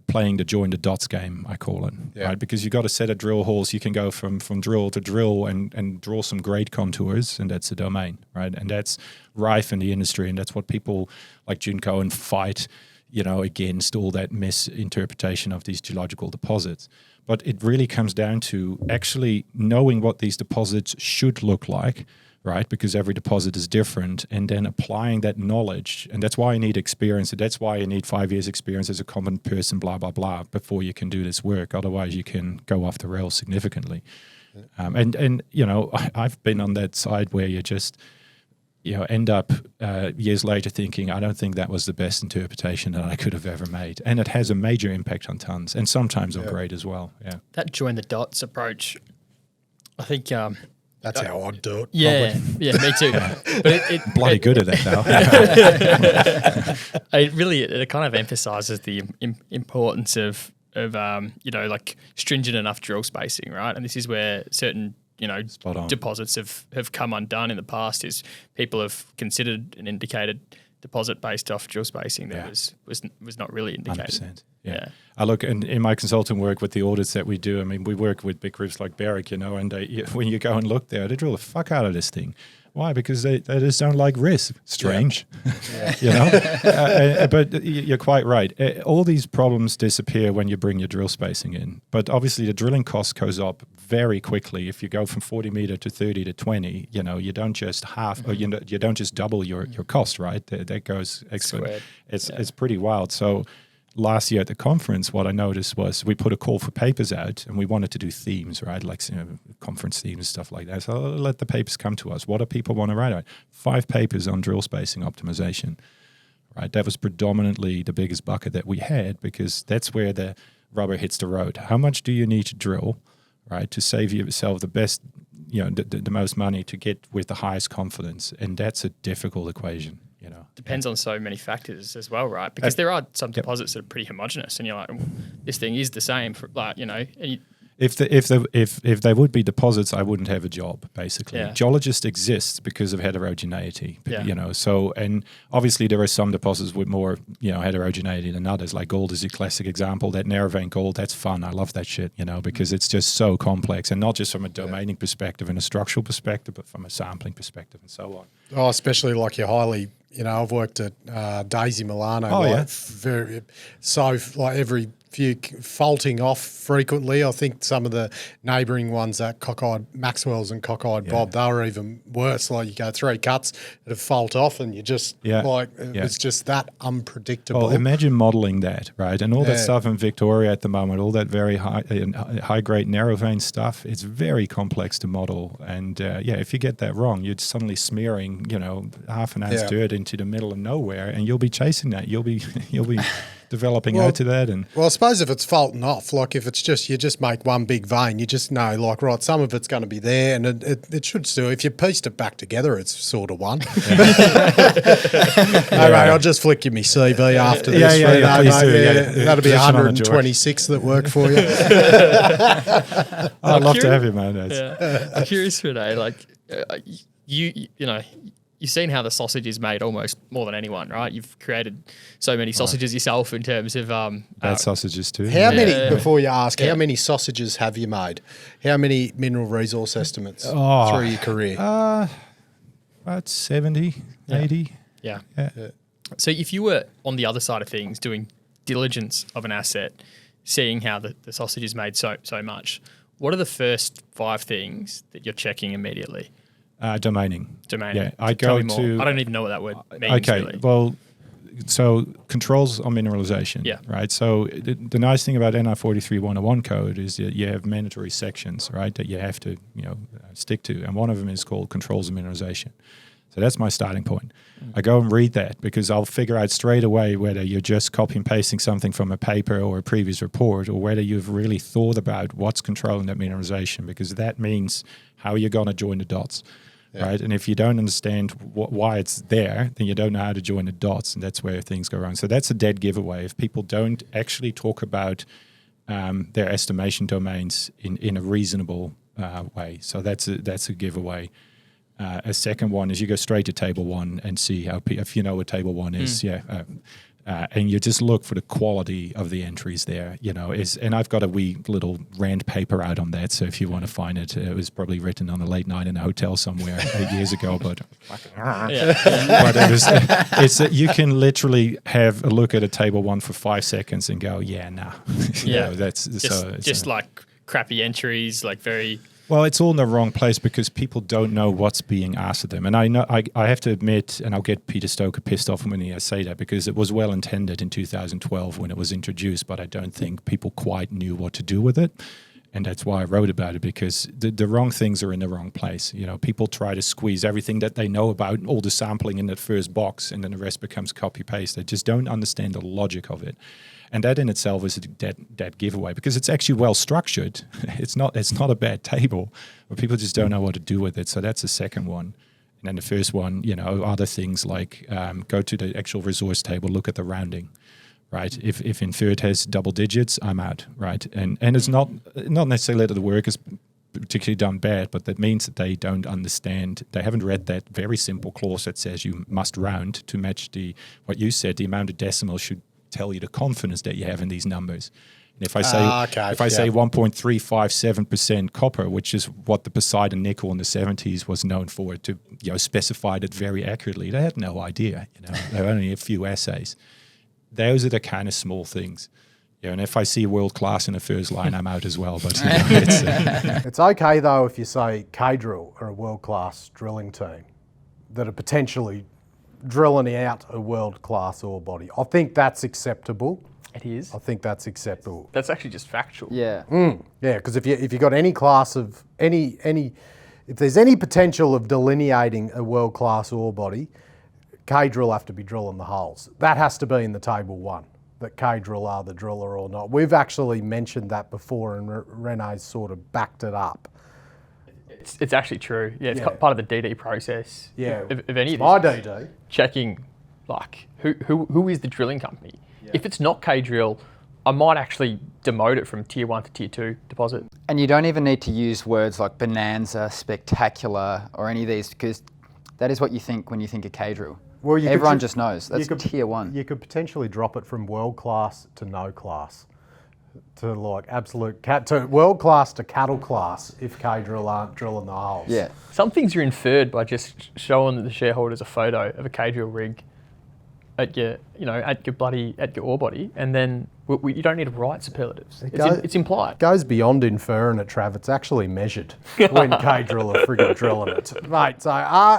playing the join the dots game, I call it, right? Because you got a set of drill holes. You can go from drill to drill and draw some grade contours, and that's a domain, right? And that's rife in the industry, and that's what people like June Cohen fight, against all that misinterpretation of these geological deposits. But it really comes down to actually knowing what these deposits should look like, right? Because every deposit is different, and then applying that knowledge. And that's why you need experience. And that's why you need 5 years experience as a competent person, blah, blah, blah, before you can do this work. Otherwise, you can go off the rails significantly. And I've been on that side where you just, end up years later thinking, I don't think that was the best interpretation that I could have ever made. And it has a major impact on tons, and sometimes on grade as well. Yeah. That join the dots approach, I think... That's how I'd do it. Yeah, me too. But bloody good at that now. It kind of emphasises the importance of stringent enough drill spacing, right? And this is where certain deposits have come undone in the past. Is people have considered and indicated deposit based off drill spacing that was not really indicated. 100%. Yeah. I look, and in my consulting work with the audits that we do, I mean, we work with big groups like Barrick, and when you go and look there, they drill the fuck out of this thing. Why? Because they just don't like risk. Strange, but you're quite right. All these problems disappear when you bring your drill spacing in. But obviously, the drilling cost goes up very quickly. If you go from 40 meter to 30 to 20, you don't just half, or you don't just double your cost, right? That goes exponential. It's pretty wild. So last year at the conference, what I noticed was we put a call for papers out, and we wanted to do themes, right? Like conference themes, stuff like that. So let the papers come to us. What do people want to write about? 5 papers on drill spacing optimization, right? That was predominantly the biggest bucket that we had, because that's where the rubber hits the road. How much do you need to drill, right, to save yourself the best, the most money to get with the highest confidence? And that's a difficult equation. Depends on so many factors as well, right? Because there are some deposits that are pretty homogenous, and you're like, this thing is the same for If there would be deposits, I wouldn't have a job, basically. Yeah. Geologist exists because of heterogeneity, so, and obviously there are some deposits with more, heterogeneity than others. Like gold is a classic example. That narrow vein gold, that's fun. I love that shit, because it's just so complex, and not just from a domaining perspective and a structural perspective, but from a sampling perspective and so on. Oh, especially like your highly, I've worked at Daisy Milano. Every few faulting off frequently. I think some of the neighbouring ones, that Cockeyed Maxwell's and Cockeyed Bob, they were even worse. Like you go 3 cuts, it'd fault off, and you just it's just that unpredictable. Well, imagine modelling that, right? And all that stuff in Victoria at the moment, all that very high grade narrow vein stuff, it's very complex to model. And if you get that wrong, you're suddenly smearing, half an ounce dirt into the middle of nowhere, and you'll be chasing that. You'll be developing out to that. And well, I suppose if it's faulting off, like if it's just, you just make one big vein, you just know, like, right, some of it's going to be there, and it should still, if you pieced it back together, it's sort of one. Hey, mate, I'll just flick you my CV after this. That'll be 126 that work for you. I'd love to have you, man. I'm curious, Rene, like, you've seen how the sausage is made almost more than anyone, right? You've created so many sausages yourself in terms of bad sausages too. How many? Before you ask, how many sausages have you made? How many mineral resource estimates through your career? About 70, 80. Yeah. So if you were on the other side of things, doing diligence of an asset, seeing how the sausage is made so much, what are the first 5 things that you're checking immediately? Domaining. Yeah, I go to. I don't even know what that word means. Okay, really. well, so controls on mineralization. Yeah. Right. So the nice thing about NI 43-101 code is that you have mandatory sections, right, that you have to stick to, and one of them is called controls on mineralization. So that's my starting point. I go and read that because I'll figure out straight away whether you're just copy and pasting something from a paper or a previous report, or whether you've really thought about what's controlling that mineralization, because that means how you're going to join the dots. Right, and if you don't understand why it's there, then you don't know how to join the dots, and that's where things go wrong. So that's a dead giveaway if people don't actually talk about their estimation domains in a reasonable way. So that's a giveaway. A second one is you go straight to table 1 and see how if you know what table 1 is, and you just look for the quality of the entries there. And I've got a wee little rant paper out on that. So if you want to find it, it was probably written on a late night in a hotel somewhere 8 years ago. But but you can literally have a look at a table 1 for 5 seconds and go, that's just like crappy entries, like very. Well, it's all in the wrong place because people don't know what's being asked of them. And I know I have to admit, and I'll get Peter Stoker pissed off when I say that, because it was well intended in 2012 when it was introduced, but I don't think people quite knew what to do with it. And that's why I wrote about it, because the wrong things are in the wrong place. People try to squeeze everything that they know about all the sampling in that first box, and then the rest becomes copy-paste. They just don't understand the logic of it. And that in itself is a dead giveaway, because it's actually well structured. It's not a bad table, but people just don't know what to do with it. So that's the second one. And then the first one, other things like go to the actual resource table, look at the rounding, right? If inferred has double digits, I'm out, right? And it's not necessarily that the work is particularly done bad, but that means that they don't understand. They haven't read that very simple clause that says you must round to match what you said. The amount of decimals should tell you the confidence that you have in these numbers. And if I say 1.357% copper, which is what the Poseidon nickel in the 70s was known for, to specified it very accurately, they had no idea. There were only a few assays. Those are the kind of small things. And if I see world class in the first line, I'm out as well. But it's okay though if you say K-Drill are a world class drilling team that are potentially drilling out a world class ore body. I think that's acceptable. It is. I think that's acceptable. That's actually just factual. Yeah. Yeah, because if you got any class of if there's any potential of delineating a world class ore body, K-Drill have to be drilling the holes. That has to be in the table one, that K-Drill are the driller or not. We've actually mentioned that before, and Rene's sort of backed it up. It's actually true. Yeah, it's part of the DD process. Yeah, If any of my this, DD checking like who is the drilling company. If it's not K-Drill, I might actually demote it from tier 1 to tier 2 deposit. And you don't even need to use words like bonanza, spectacular, or any of these, because that is what you think when you think of K-Drill. Well, everyone just knows. That's tier 1. You could potentially drop it from world class to no class, to like absolute to world class to cattle class if K-Drill aren't drilling the holes. Yeah. Some things are inferred by just showing the shareholders a photo of a K-Drill rig at your ore body, and then you don't need to write superlatives. It's implied. It goes beyond inferring it, Trav. It's actually measured when K-Drill are friggin' drilling it, mate. So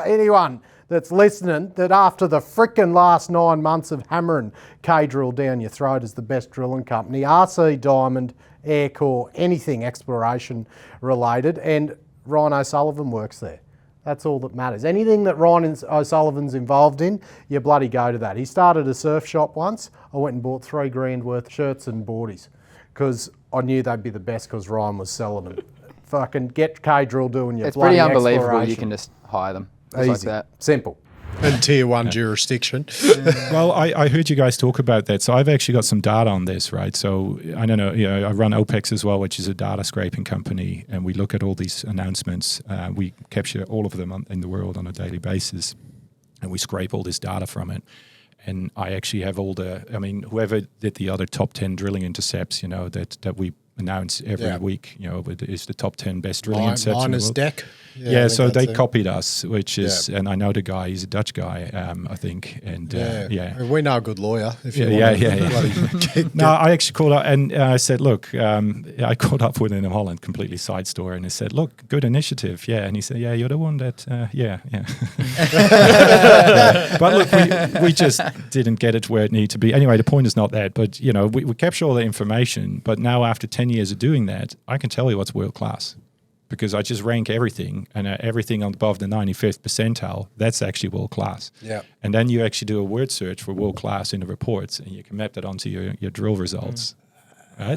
anyone that's listening that after the frickin' last 9 months of hammering K-Drill down your throat as the best drilling company, RC Diamond, Aircore, anything exploration related, and Ryan O'Sullivan works there. That's all that matters. Anything that Ryan O'Sullivan's involved in, you bloody go to that. He started a surf shop once. I went and bought $3,000 worth of shirts and boardies because I knew they'd be the best because Ryan was selling them. Fucking get K-Drill doing your bloody It's pretty unbelievable exploration. you can just hire them. Just Easy. like that. Simple. And tier 1 jurisdiction. Well, I heard you guys talk about that. So I've actually got some data on this, right? So I don't know, I run OPEX as well, which is a data scraping company, and we look at all these announcements. We capture all of them in the world on a daily basis, and we scrape all this data from it. And I actually have whoever did the other top 10 drilling intercepts, that we announce every week, is the top 10 best drilling intercepts in the world. Deck. Yeah, so they copied us, which is, and I know the guy, he's a Dutch guy, I think, and we know a good lawyer. If you No, I actually called up and I said, look, I called up with him in Holland, completely side story, and I said, look, good initiative, and he said, yeah, you're the one that, But look, we just didn't get it where it needed to be. Anyway, the point is not that, but we capture all the information, but now after 10 years of doing that, I can tell you what's world class. Because I just rank everything, and everything above the 95th percentile, that's actually world class. Yeah. And then you actually do a word search for world class in the reports, and you can map that onto your drill results. Right?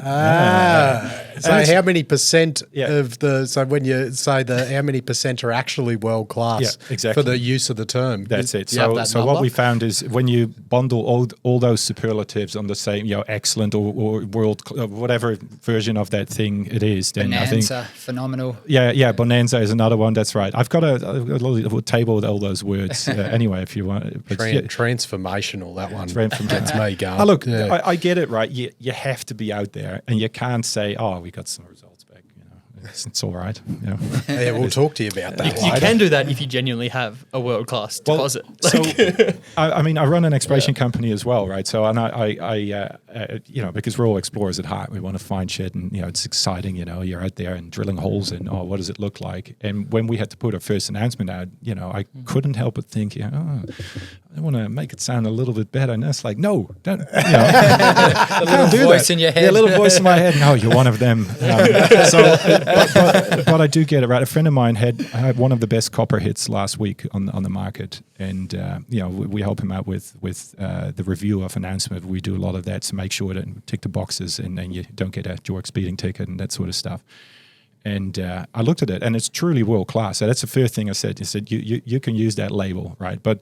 So how many percent of so when you say how many percent are actually world class exactly. for the use of the term? That's it. So what we found is when you bundle all those superlatives on the same, excellent or world, whatever version of that thing it is, then Bonanza, I think phenomenal. Yeah, Bonanza is another one. That's right. I've got a little table with all those words. Anyway, if you want, transformational. That one. That's me going. Oh, look, I get it. Right, you have to be out there, and you can't say, "Oh, we got some results back." It's all right. Yeah, we'll talk to you about that. You can do that if you genuinely have a world-class deposit. So, I run an exploration company as well, right? So, and I because we're all explorers at heart, we want to find shit, and it's exciting. You're out there and drilling holes, and what does it look like? And when we had to put our first announcement out, I couldn't help but think, I want to make it sound a little bit better, and it's like, no, don't. A little voice in your head. Yeah, a little voice in my head. No, you're one of them. But I do get it right. A friend of mine had one of the best copper hits last week on the market, and we help him out with the review of announcement. We do a lot of that to make sure that you tick the boxes, and then you don't get a JORC speeding ticket and that sort of stuff. And I looked at it, and it's truly world class. So that's the first thing I said. You said you can use that label, right? But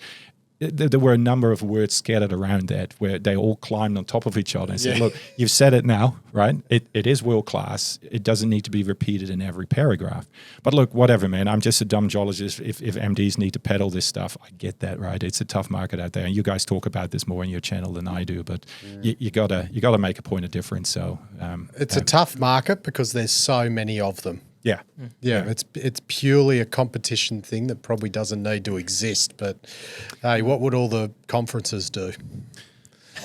there were a number of words scattered around that where they all climbed on top of each other and said, look, you've said it now, right? It is world-class. It doesn't need to be repeated in every paragraph. But look, whatever, man. I'm just a dumb geologist. If MDs need to peddle this stuff, I get that, right? It's a tough market out there. And you guys talk about this more in your channel than I do, but you gotta make a point of difference. So it's a tough market because there's so many of them. Yeah. It's purely a competition thing that probably doesn't need to exist. But hey, what would all the conferences do?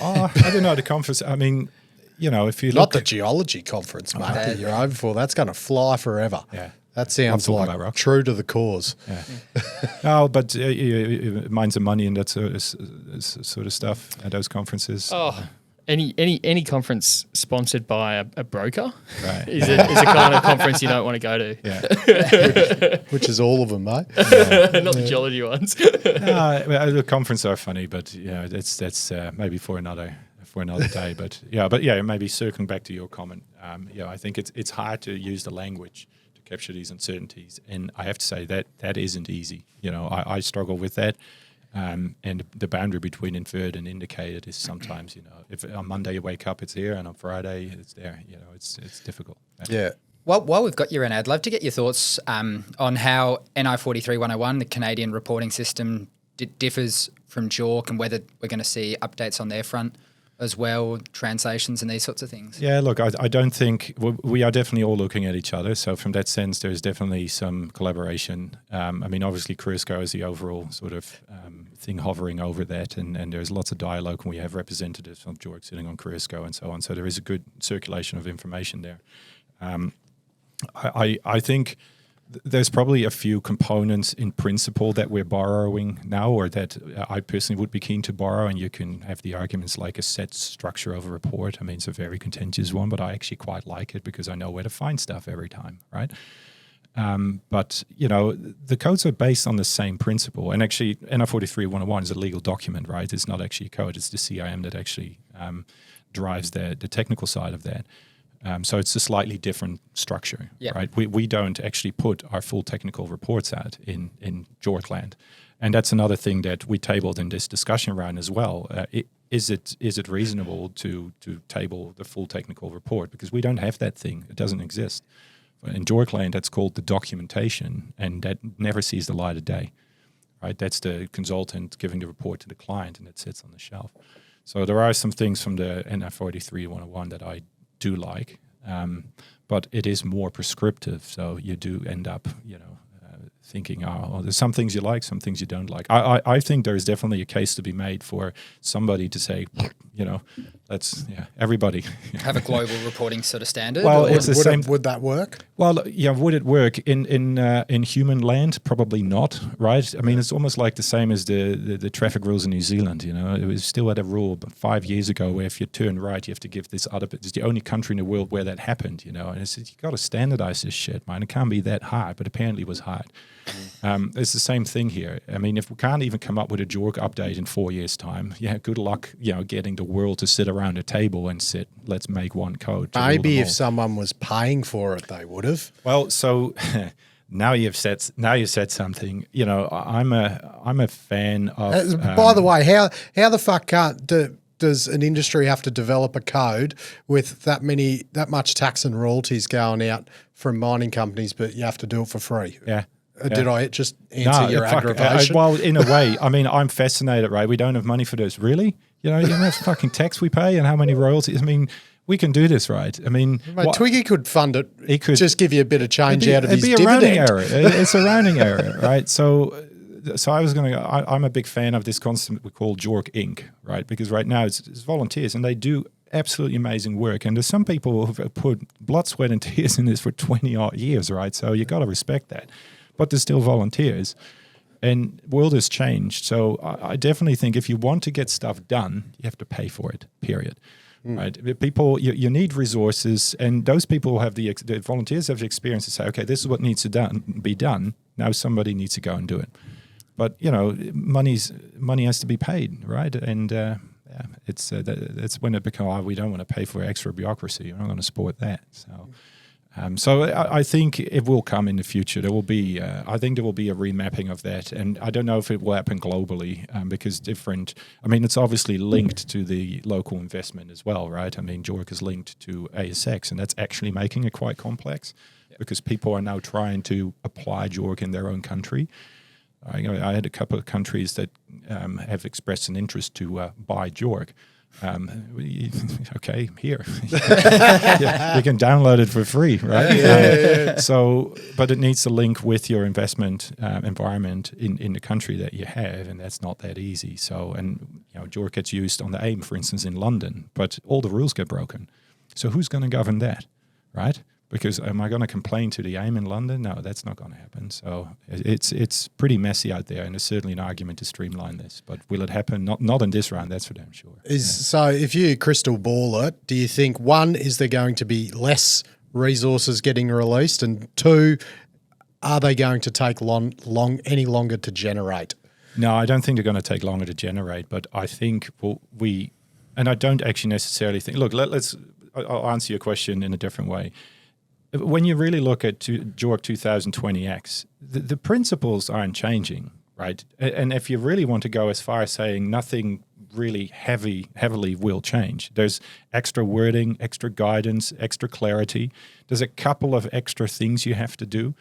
Oh, I don't know, the conference. I mean, if you Not look the geology conference, mate, that you're over for. That's going to fly forever. Yeah. That sounds like about, true to the cause. Yeah. No, but mine's the money and that sort of stuff at those conferences. Oh, any conference sponsored by a broker Right. is a kind of conference you don't want to go to. Yeah. Which is all of them, mate. Not the geology ones. No, the conferences are funny, but that's maybe for another day. But maybe circling back to your comment. I think it's hard to use the language to capture these uncertainties, and I have to say that isn't easy. I struggle with that. And the boundary between inferred and indicated is sometimes, if on Monday you wake up, it's here, and on Friday it's there. It's difficult. Yeah. Well, while we've got you, Rene, I'd love to get your thoughts on how NI 43-101, the Canadian reporting system, differs from JORC, and whether we're going to see updates on their front as well, translations and these sorts of things. Yeah, look, I don't think we are definitely all looking at each other. So from that sense, there's definitely some collaboration. Obviously, Crisco is the overall sort of thing hovering over that, and there's lots of dialogue, and we have representatives from JORC sitting on Crisco and so on. So there is a good circulation of information there. I think there's probably a few components in principle that we're borrowing now, or that I personally would be keen to borrow, and you can have the arguments like a set structure of a report. I mean, it's a very contentious one, but I actually quite like it because I know where to find stuff every time, right? But the codes are based on the same principle, and actually NI 43-101 is a legal document, right? It's not actually a code. It's the CIM that actually drives the technical side of that. So it's a slightly different structure, right? We don't actually put our full technical reports out in JORC land. And that's another thing that we tabled in this discussion round as well. Is it reasonable to table the full technical report? Because we don't have that thing. It doesn't exist. In JORC land, that's called the documentation, and that never sees the light of day, right? That's the consultant giving the report to the client, and it sits on the shelf. So there are some things from the NI 43-101 that I do like, but it is more prescriptive. So you do end up, thinking, there's some things you like, some things you don't like. I think there is definitely a case to be made for somebody to say, let's everybody have a global reporting sort of standard. Well, it's the same. Would that work? Well, yeah, would it work in human land? Probably not, right? I mean, it's almost like the same as the traffic rules in New Zealand. It was still had a rule 5 years ago where if you turn right, you have to give this other. It's the only country in the world where that happened. And it's you got to standardize this shit, man. It can't be that hard, but apparently it was hard. It's the same thing here. I mean, if we can't even come up with a JORC update in 4 years' time, good luck, getting the world to sit around a table and sit, let's make one code. Maybe if someone was paying for it, they would have. Well, so now you've said something. I'm a fan of. By the way, how the fuck does an industry have to develop a code with that much tax and royalties going out from mining companies, but you have to do it for free? Yeah. Did I just answer your aggravation? Well, in a way, I mean, I'm fascinated, right? We don't have money for this. Really? You know how much fucking tax we pay and how many royalties? I mean, we can do this, right? I mean, Twiggy could fund it. He could just give you a bit of change out of his dividend. It'd be a rounding error. It's a rounding error, right? So I'm a big fan of this concept we call JORC Inc., right? Because right now it's volunteers and they do absolutely amazing work. And there's some people who have put blood, sweat, and tears in this for 20 odd years, right? So you got to respect that. But there's still volunteers, and world has changed. So I definitely think if you want to get stuff done, you have to pay for it. Period. Right? People, you need resources, and those people who have the volunteers have the experience to say, okay, this is what needs to be done. Now somebody needs to go and do it. But money has to be paid, right? And it's that's when it becomes we don't want to pay for extra bureaucracy. We're not going to support that. So. So I think it will come in the future. There will be, I think there will be a remapping of that, and I don't know if it will happen globally because different. I mean, it's obviously linked to the local investment as well, right? I mean, JORC is linked to ASX, and that's actually making it quite complex because people are now trying to apply JORC in their own country. I had a couple of countries that have expressed an interest to buy JORC. Okay, here you can download it for free, right? So, but it needs to link with your investment environment in the country that you have, and that's not that easy. So, and JORC gets used on the AIM, for instance, in London, but all the rules get broken. So, who's going to govern that, right? Because am I going to complain to the AIM in London? No, that's not going to happen. So it's pretty messy out there, and there's certainly an argument to streamline this. But will it happen? Not in this round, that's for damn sure. So if you crystal ball it, do you think, one, is there going to be less resources getting released? And two, are they going to take any longer to generate? No, I don't think they're going to take longer to generate. But I think and I don't actually necessarily think, look, I'll answer your question in a different way. When you really look at JORC 2020X, the principles aren't changing, right? And if you really want to go as far as saying nothing really heavily will change, there's extra wording, extra guidance, extra clarity. There's a couple of extra things you have to do,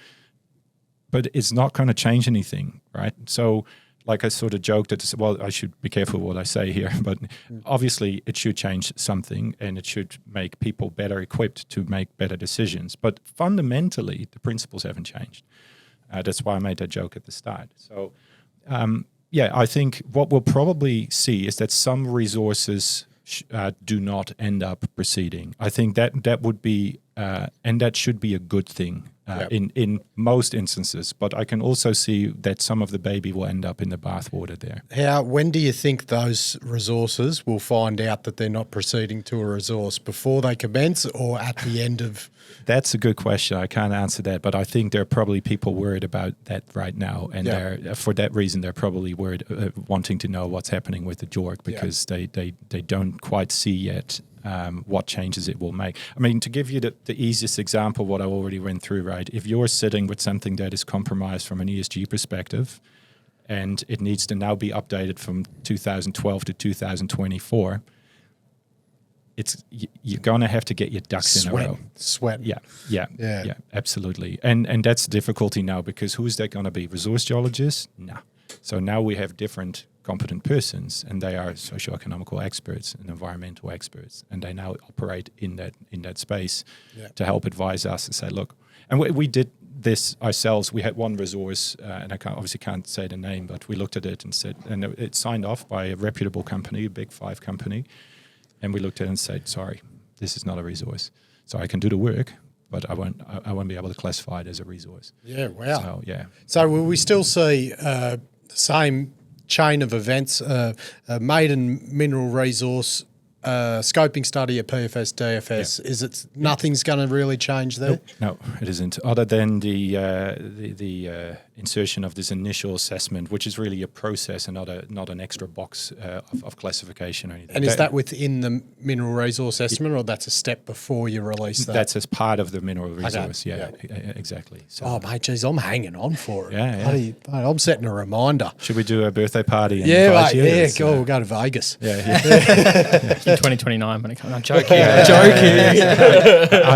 but it's not going to change anything, right? So like I sort of joked that, well, I should be careful what I say here, but obviously it should change something and it should make people better equipped to make better decisions. But fundamentally, the principles haven't changed. That's why I made that joke at the start. So, I think what we'll probably see is that some resources do not end up proceeding. I think that would be, and that should be a good thing. In most instances, but I can also see that some of the baby will end up in the bathwater there. When do you think those resources will find out that they're not proceeding to a resource? Before they commence or at the end of? That's a good question. I can't answer that, but I think there are probably people worried about that right now, and for that reason, they're probably worried, wanting to know what's happening with the JORC because they don't quite see yet what changes it will make. I mean, to give you the easiest example, what I already went through, right? If you're sitting with something that is compromised from an ESG perspective, and it needs to now be updated from 2012 to 2024, you're going to have to get your ducks in a row. Sweat. Yeah, absolutely. And that's the difficulty now, because who's that going to be? Resource geologists? No. So now we have different competent persons, and they are socioeconomical experts and environmental experts, and they now operate in that space to help advise us and say, look, and we did this ourselves. We had one resource, and I obviously can't say the name, but we looked at it and said, and it's signed off by a reputable company, a Big 5 company, and we looked at it and said, sorry, this is not a resource. So I can do the work, but I won't be able to classify it as a resource. Yeah, wow. So, So will we still see the same chain of events, maiden mineral resource, scoping study, a PFS, DFS? Is it nothing's going to really change there? No, it isn't. Other than the insertion of this initial assessment, which is really a process and not an extra box of classification or anything. And is that within the mineral resource estimate, or that's a step before you release that? That's as part of the mineral resource. Yeah, exactly. So, oh, mate, geez, I'm hanging on for it. Yeah. I'm setting a reminder. Should we do a birthday party? Cool. We'll go to Vegas. In 2029 when it comes. I'm joking. I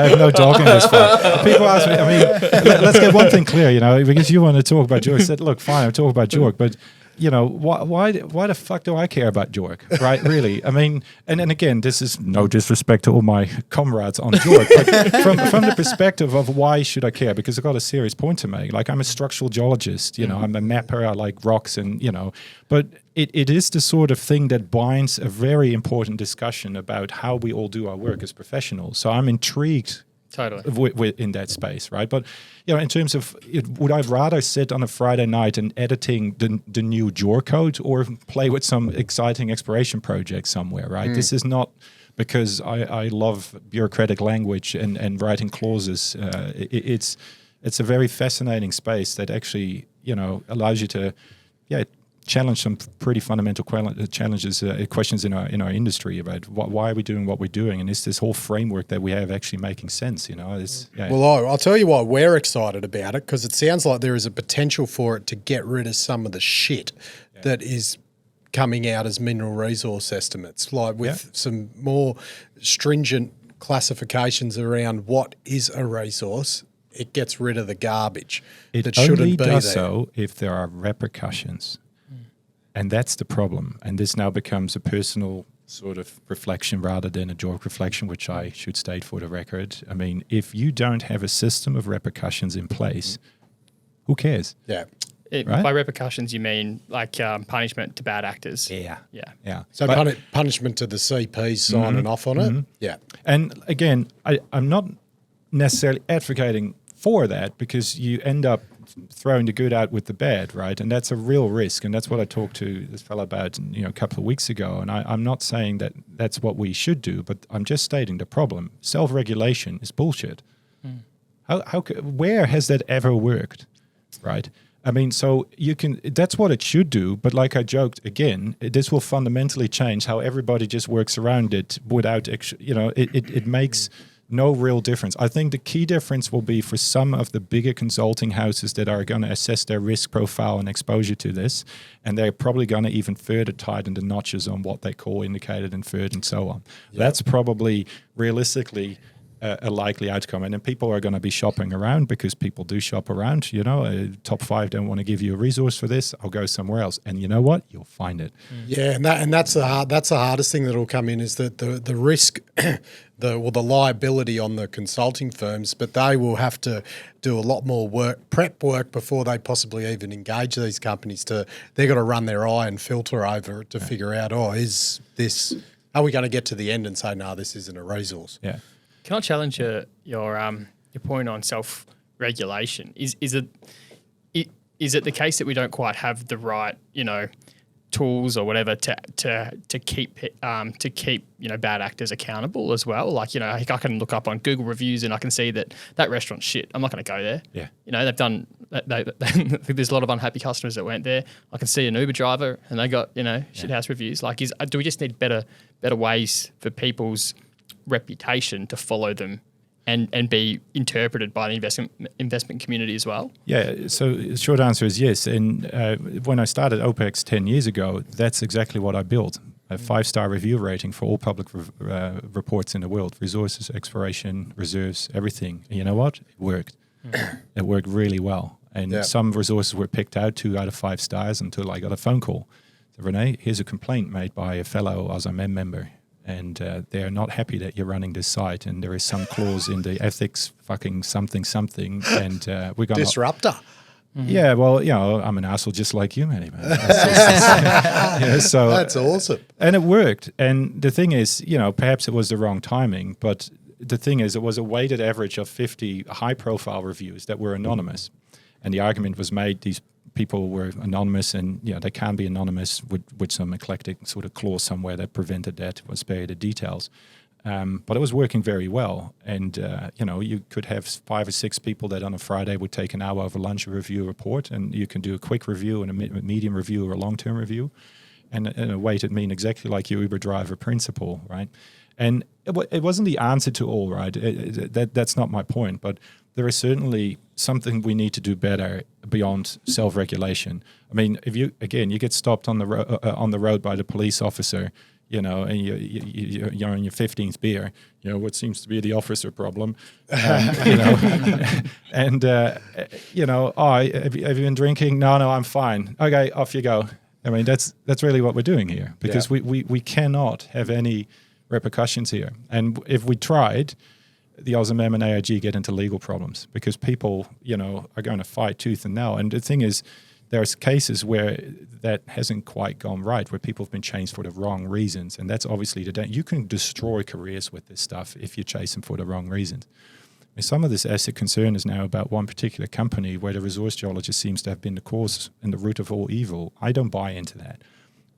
have no dog in this fight. People ask me, I mean, let's get one thing clear, because you want to talk about JORC. I said, look, fine, I'll talk about JORC, but why the fuck do I care about JORC, right? Really? I mean, and again, this is no disrespect to all my comrades on JORC, but from the perspective of why should I care? Because I've got a serious point to make. Like, I'm a structural geologist, I'm a mapper, I like rocks, and but it is the sort of thing that binds a very important discussion about how we all do our work as professionals. So I'm intrigued. Totally. In that space, right? But in terms of, would I rather sit on a Friday night and editing the new JORC code, or play with some exciting exploration project somewhere, right? This is not because I love bureaucratic language and writing clauses. It's a very fascinating space that actually allows you to challenge some pretty fundamental questions in our industry about why are we doing what we're doing, and is this whole framework that we have actually making sense? Well, I'll tell you why we're excited about it, because it sounds like there is a potential for it to get rid of some of the shit that is coming out as mineral resource estimates, like with some more stringent classifications around what is a resource. It gets rid of the garbage that shouldn't be there. It only does so if there are repercussions. And that's the problem. And this now becomes a personal sort of reflection rather than a JORC reflection, which I should state for the record. I mean, if you don't have a system of repercussions in place, who cares? Yeah. Right? By repercussions, you mean like punishment to bad actors? Yeah. Yeah. So punishment to the CPs signing off on it? Yeah. And again, I'm not necessarily advocating for that, because you end up throwing the good out with the bad, right? And that's a real risk. And that's what I talked to this fellow about, a couple of weeks ago. And I'm not saying that that's what we should do, but I'm just stating the problem. Self-regulation is bullshit. Where has that ever worked, right? I mean, so that's what it should do. But like I joked, again, this will fundamentally change how everybody just works around it without, it makes no real difference. I think the key difference will be for some of the bigger consulting houses that are going to assess their risk profile and exposure to this, and they're probably going to even further tighten the notches on what they call indicated, inferred, and so on. Yep. That's probably realistically a likely outcome. And then people are going to be shopping around, because people do shop around. Top 5 don't want to give you a resource for this. I'll go somewhere else. And you know what? You'll find it. Yeah, and that's the hardest thing that will come in, is that the risk, the liability on the consulting firms, but they will have to do a lot more prep work before they possibly even engage these companies. They've got to run their eye and filter over it to figure out, are we going to get to the end and say, no, this isn't a resource? Yeah. Can I challenge your point on self-regulation? Is it the case that we don't quite have the right tools or whatever to keep bad actors accountable as well? Like I can look up on Google reviews and I can see that restaurant's shit. I'm not going to go there. Yeah. They've done. There's a lot of unhappy customers that went there. I can see an Uber driver and they got shithouse reviews. Like, do we just need better ways for people's reputation to follow them and be interpreted by the investment community as well? Yeah, so the short answer is yes. And when I started OPEX 10 years ago, that's exactly what I built. A 5-star review rating for all public reports in the world: resources, exploration, reserves, everything. And you know what? It worked. It worked really well. And some resources were picked out 2 out of 5 stars until I got a phone call. So, Rene, here's a complaint made by a fellow ASMM member. And they are not happy that you're running this site, and there is some clause in the ethics fucking something, and we're going to... Disruptor. Yeah, well, I'm an asshole just like you, man. So that's awesome. And it worked. And the thing is, perhaps it was the wrong timing, but the thing is, it was a weighted average of 50 high-profile reviews that were anonymous. And the argument was made, these people were anonymous, and they can be anonymous with some eclectic sort of clause somewhere that prevented that, was spare the details. But it was working very well. And, you could have 5 or 6 people that on a Friday would take an hour over lunch to review a report, and you can do a quick review and a medium review or a long-term review. And in a way, it mean exactly like your Uber driver principle, right? And it wasn't the answer to all, right? That's not my point, but there is certainly something we need to do better beyond self-regulation. I mean, if you get stopped on the road by the police officer, and you're on your 15th beer, what seems to be the officer problem, have you been drinking? No, I'm fine. Okay, off you go. I mean, that's really what we're doing here, because we cannot have any repercussions here. And if we tried, the ASMM and AIG get into legal problems, because people, are going to fight tooth and nail. And the thing is, there's cases where that hasn't quite gone right, where people have been chased for the wrong reasons. And that's obviously you can destroy careers with this stuff if you chase them for the wrong reasons. And some of this asset concern is now about one particular company where the resource geologist seems to have been the cause and the root of all evil. I don't buy into that.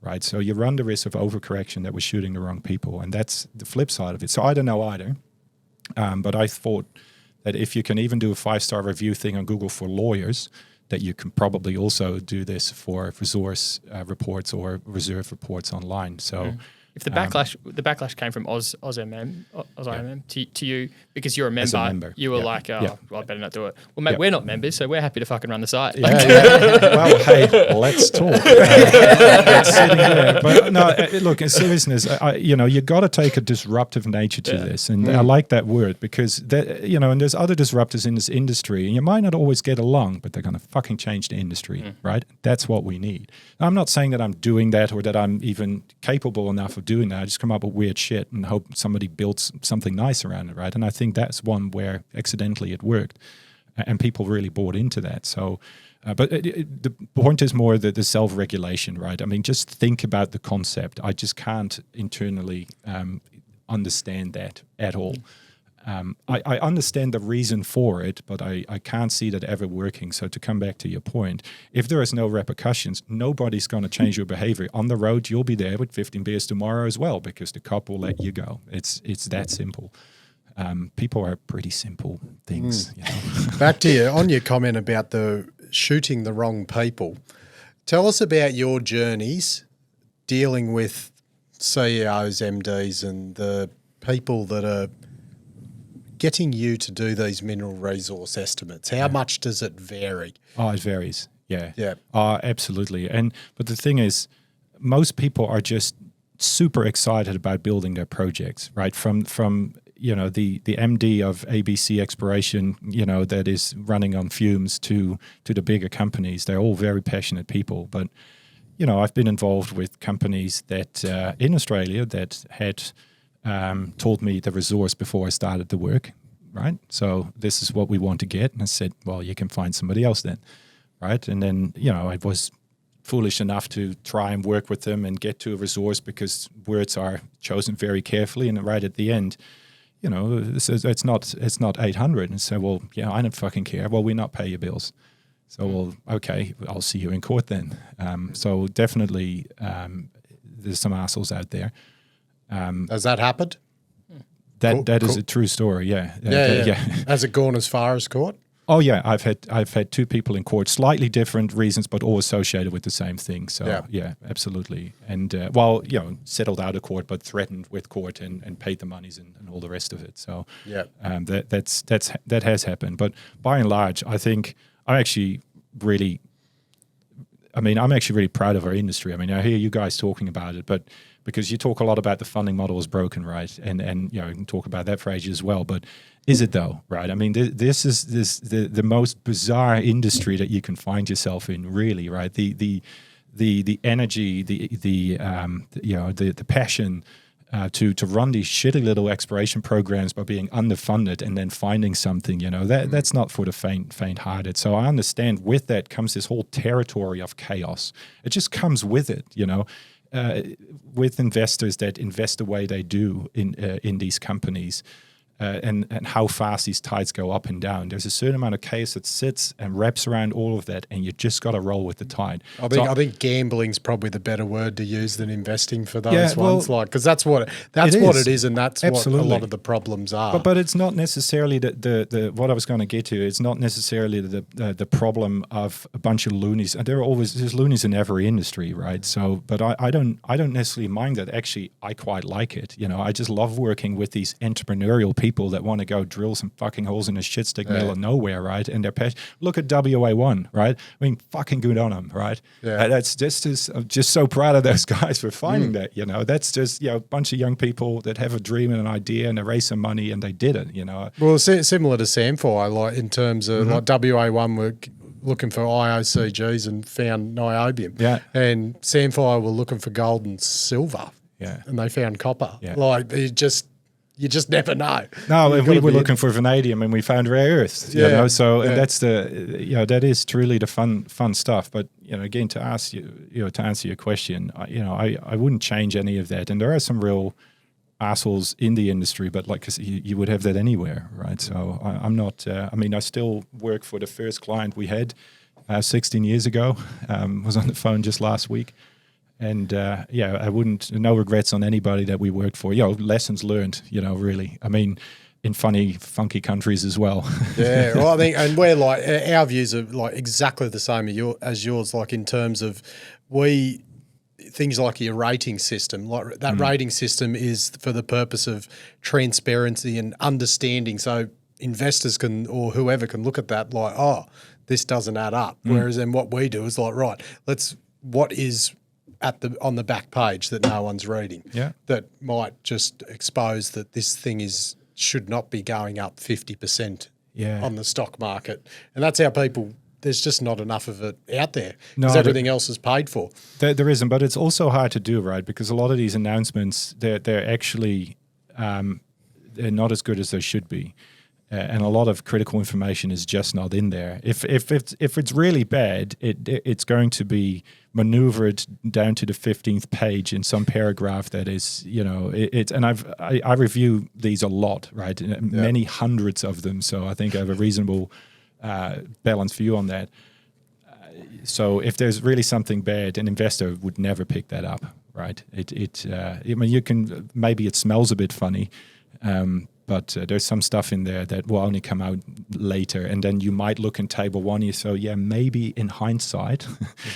Right, so you run the risk of overcorrection that we're shooting the wrong people, and that's the flip side of it. So I don't know either, but I thought that if you can even do a 5-star review thing on Google for lawyers, that you can probably also do this for resource reports or reserve reports online. So if the backlash came from OzIMM to you because you're a member, you were like, well, I better not do it. Well, mate, we're not members, so we're happy to fucking run the site. Well, hey, let's talk. Sitting there. But no, look, in seriousness, you got to take a disruptive nature to this, and I like that word because and there's other disruptors in this industry, and you might not always get along, but they're going to fucking change the industry, right? That's what we need. Now, I'm not saying that I'm doing that or that I'm even capable enough of doing that. I just come up with weird shit and hope somebody builds something nice around it, right? And I think that's one where accidentally it worked, and people really bought into that. So, but the point is more the self-regulation, right? I mean, just think about the concept. I just can't internally understand that at all. I understand the reason for it, but I can't see that ever working. So to come back to your point, if there is no repercussions, nobody's going to change your behavior. On the road, you'll be there with 15 beers tomorrow as well because the cop will let you go. It's that simple. People are pretty simple things. You know? Back to you, on your comment about the shooting the wrong people. Tell us about your journeys dealing with CEOs, MDs and the people that are getting you to do these mineral resource estimates. How much does it vary? Oh, it varies. Yeah. Yeah. Absolutely. But the thing is, most people are just super excited about building their projects, right? From the MD of ABC Exploration, that is running on fumes to the bigger companies. They're all very passionate people. But, I've been involved with companies that in Australia that had told me the resource before I started the work, right? So this is what we want to get. And I said, well, you can find somebody else then, right? And then, I was foolish enough to try and work with them and get to a resource because words are chosen very carefully. And right at the end, it's not 800. And so, well, I don't fucking care. Well, we're not pay your bills. So, well, okay, I'll see you in court then. So definitely there's some assholes out there. Has that happened? That is a true story. Yeah. Has it gone as far as court? Oh yeah, I've had two people in court, slightly different reasons, but all associated with the same thing. So yeah absolutely. And settled out of court, but threatened with court and paid the monies and all the rest of it. So that has happened. But by and large, I think I'm actually really proud of our industry. I mean, I hear you guys talking about it, but because you talk a lot about the funding model is broken, right? And you can talk about that for ages as well. But is it though, right? I mean, this is the most bizarre industry that you can find yourself in, really, right? The energy, the passion to run these shitty little exploration programs by being underfunded and then finding something, that's not for the faint-hearted. So I understand with that comes this whole territory of chaos. It just comes with it, with investors that invest the way they do in these companies. And how fast these tides go up and down. There's a certain amount of chaos that sits and wraps around all of that, and you just got to roll with the tide. I think gambling's probably the better word to use than investing for those ones, because that's what it is, and that's Absolutely. What a lot of the problems are. But it's not necessarily the what I was going to get to. It's not necessarily the problem of a bunch of loonies. And there's loonies in every industry, right? So, but I don't necessarily mind that. Actually, I quite like it. I just love working with these entrepreneurial people that want to go drill some fucking holes in a shit stick middle of nowhere, right? And they're passionate. Look at WA1, right? I mean, fucking good on them, right? Yeah. I'm just so proud of those guys for finding that, That's just, a bunch of young people that have a dream and an idea and they raise some money and they did it, Well, similar to Samfire, like in terms of like WA1 were looking for IOCGs and found niobium. Yeah. And Samfire were looking for gold and silver. Yeah. And they found copper. Yeah. Like, you just never know. No, we were looking for vanadium and we found rare earths. So that's that is truly the fun stuff. But again, to answer your question, I wouldn't change any of that. And there are some real assholes in the industry, but you would have that anywhere, right? So I'm not. I still work for the first client we had 16 years ago. Was on the phone just last week. And I wouldn't, no regrets on anybody that we worked for. Lessons learned, really. I mean, in funky countries as well. Yeah, well, I think, and we're like, our views are like exactly the same as yours, like in terms of things like your rating system, like that rating system is for the purpose of transparency and understanding. So investors can, or whoever can look at that like, oh, this doesn't add up. Whereas then what we do is like, right, what is on the back page that no one's reading that might just expose that this thing should not be going up 50% on the stock market. And that's how there's just not enough of it out there because everything else is paid for. There isn't, but it's also hard to do, right? Because a lot of these announcements, they're actually they're not as good as they should be. And a lot of critical information is just not in there. If it's really bad, it's going to be maneuvered down to the 15th page in some paragraph that is, and I review these a lot, right? Many hundreds of them. So I think I have a reasonable balanced view on that. So if there's really something bad, an investor would never pick that up, right? Maybe it smells a bit funny, but there's some stuff in there that will only come out later. And then you might look in table one, you say, yeah, maybe in hindsight,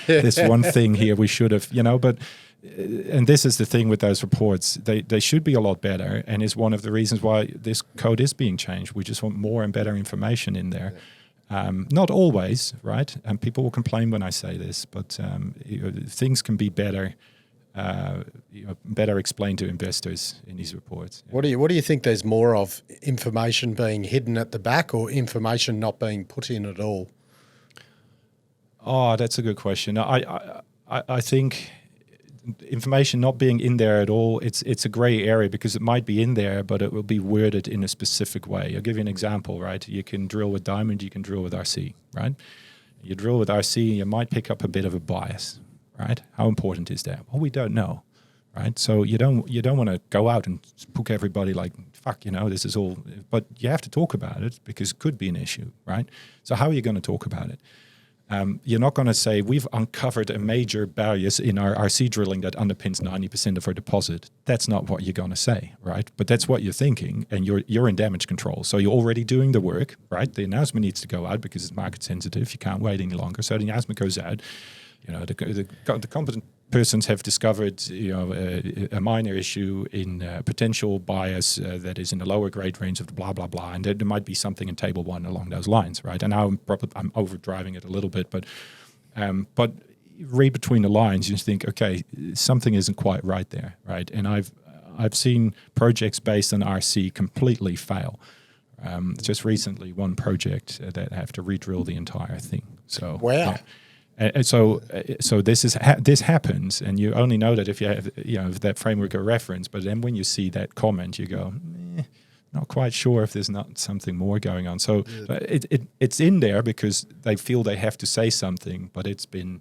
there's one thing here we should have, but, and this is the thing with those reports, they should be a lot better. And is one of the reasons why this code is being changed. We just want more and better information in there. Not always, right? And people will complain when I say this, but things can be better. Better explained to investors in these reports. What do you think there's more of, information being hidden at the back or information not being put in at all? Oh, that's a good question. I think information not being in there at all, it's a gray area because it might be in there, but it will be worded in a specific way. I'll give you an example, right? You can drill with diamond, you can drill with RC, right? You drill with RC, you might pick up a bit of a bias. Right? How important is that? Well, we don't know, right? So you don't want to go out and spook everybody like, fuck, this is all. But you have to talk about it because it could be an issue, right? So how are you going to talk about it? You're not going to say we've uncovered a major barriers in our RC drilling that underpins 90% of our deposit. That's not what you're going to say, right? But that's what you're thinking, and you're in damage control. So you're already doing the work, right? The announcement needs to go out because it's market sensitive. You can't wait any longer. So the announcement goes out. The competent persons have discovered, a minor issue in potential bias that is in the lower grade range of the blah, blah, blah. And there might be something in table one along those lines, right? And now I'm overdriving it a little bit, but read between the lines, you just think, okay, something isn't quite right there, right? And I've seen projects based on RC completely fail. Just recently, one project that have to re-drill the entire thing. So wow. And so this happens, and you only know that if you have that framework of reference. But then when you see that comment, you go, not quite sure if there's not something more going on. So it's in there because they feel they have to say something, but it's been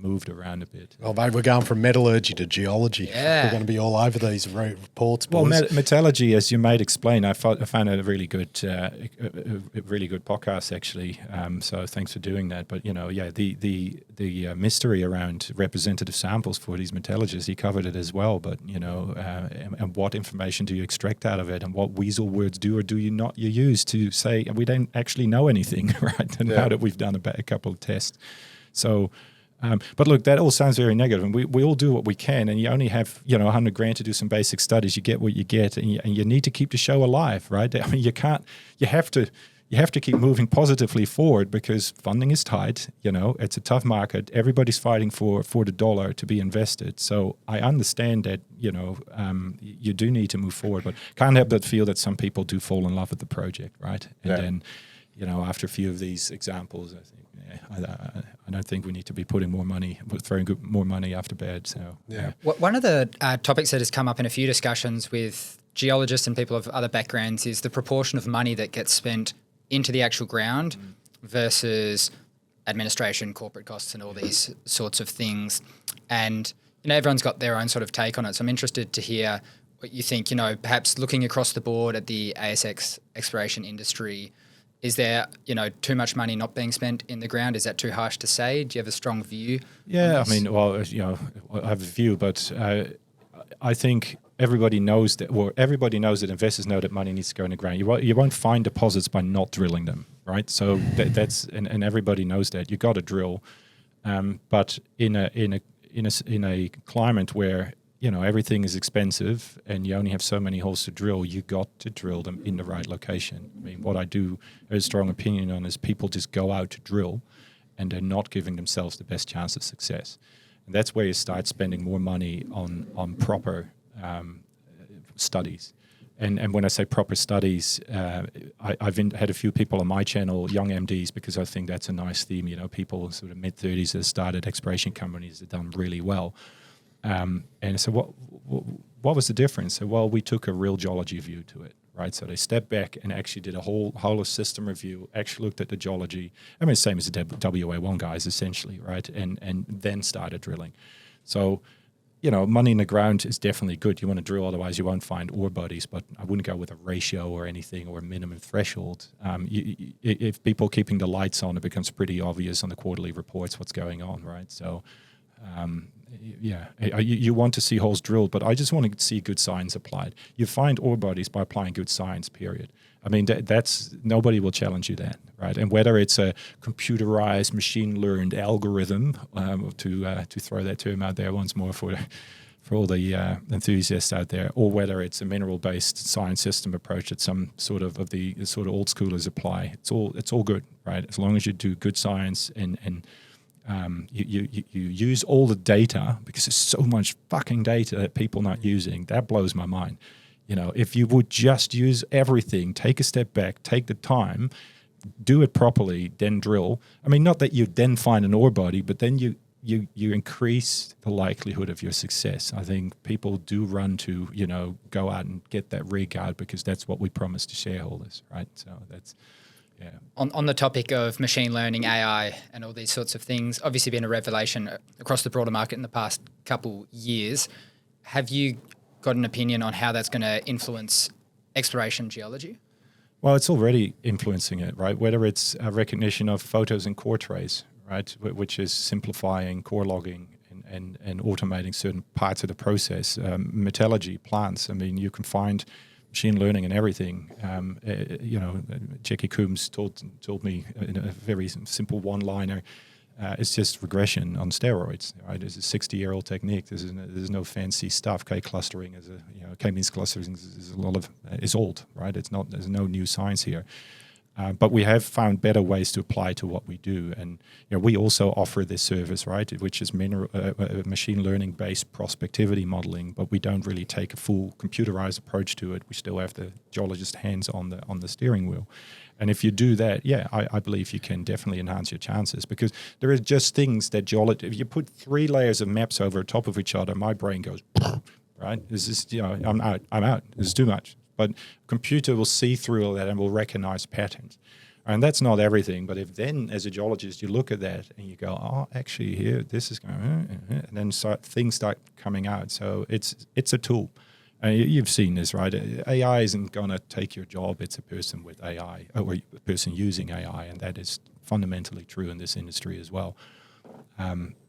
moved around a bit. Well, mate, we're going from metallurgy to geology. Yeah. We're going to be all over these reports, Well, boys. metallurgy, as you might explain, I found it a really good podcast actually. So thanks for doing that. But the mystery around representative samples for these metallurgists, he covered it as well. But and what information do you extract out of it, and what weasel words do or do you not use to say we don't actually know anything, right? And now that we've done a couple of tests. So, but look, that all sounds very negative, and we all do what we can, and you only have, $100,000 to do some basic studies. You get what you get, and you need to keep the show alive, right? I mean, you have to keep moving positively forward because funding is tight. It's a tough market. Everybody's fighting for the dollar to be invested. So I understand that, you do need to move forward, but can't help but feel that some people do fall in love with the project, right? And then, after a few of these examples, I think, I don't think we need to be throwing more money after bed. So One of the topics that has come up in a few discussions with geologists and people of other backgrounds is the proportion of money that gets spent into the actual ground versus administration, corporate costs, and all these sorts of things. And everyone's got their own sort of take on it. So I'm interested to hear what you think. Perhaps looking across the board at the ASX exploration industry. Is there, too much money not being spent in the ground? Is that too harsh to say? Do you have a strong view? Yeah, I mean, well, I have a view, but I think everybody knows that, or everybody knows that investors know that money needs to go in the ground. You won't find deposits by not drilling them, right? So that's and everybody knows that. You got to drill, but in a climate where everything is expensive and you only have so many holes to drill, you got to drill them in the right location. I mean, what I do have a strong opinion on is people just go out to drill, and they're not giving themselves the best chance of success. And that's where you start spending more money on proper studies. And when I say proper studies, I've had a few people on my channel, young MDs, because I think that's a nice theme. People sort of mid-30s that started exploration companies that done really well. And so what was the difference? So, well, we took a real geology view to it, right? So they stepped back and actually did a whole system review, actually looked at the geology. I mean, same as the WA1 guys, essentially, right? And then started drilling. So, money in the ground is definitely good. You want to drill, otherwise you won't find ore bodies, but I wouldn't go with a ratio or anything or a minimum threshold. If people are keeping the lights on, it becomes pretty obvious on the quarterly reports what's going on, right? So, you want to see holes drilled, but I just want to see good science applied. You find ore bodies by applying good science, period. I mean, that's nobody will challenge you that, right? And whether it's a computerized, machine-learned algorithm, to throw that term out there once more for all the enthusiasts out there, or whether it's a mineral-based science system approach that some sort of the sort of old schoolers apply, it's all good, right? As long as you do good science and you use all the data, because there's so much fucking data that people not using. That blows my mind. If you would just use everything, take a step back, take the time, do it properly, then drill. I mean, not that you then find an ore body, but then you increase the likelihood of your success. I think people do run to, go out and get that rig out because that's what we promise to shareholders, right? So that's... Yeah. On the topic of machine learning, AI, and all these sorts of things, obviously been a revelation across the broader market in the past couple years. Have you got an opinion on how that's going to influence exploration geology? Well, it's already influencing it, right? Whether it's a recognition of photos in core trays, right, which is simplifying core logging and automating certain parts of the process. Metallurgy, plants, I mean, you can find machine learning and everything. Jackie Coombs told me in a very simple one-liner, it's just regression on steroids, right? It's a 60-year-old technique. There's no fancy stuff. K-clustering K-means clustering is old, right? There's no new science here. But we have found better ways to apply to what we do. And we also offer this service, right, which is machine learning-based prospectivity modeling, but we don't really take a full computerized approach to it. We still have the geologist hands on the steering wheel. And if you do that, I believe you can definitely enhance your chances, because there are just things that if you put 3 layers of maps over top of each other, my brain goes, right? This is, I'm out. This is too much. But computer will see through all that and will recognize patterns. And that's not everything. But if then, as a geologist, you look at that and you go, oh, actually here, this is going, and then things start coming out. So it's a tool. You've seen this, right? AI isn't going to take your job. It's a person with AI, or a person using AI. And that is fundamentally true in this industry as well.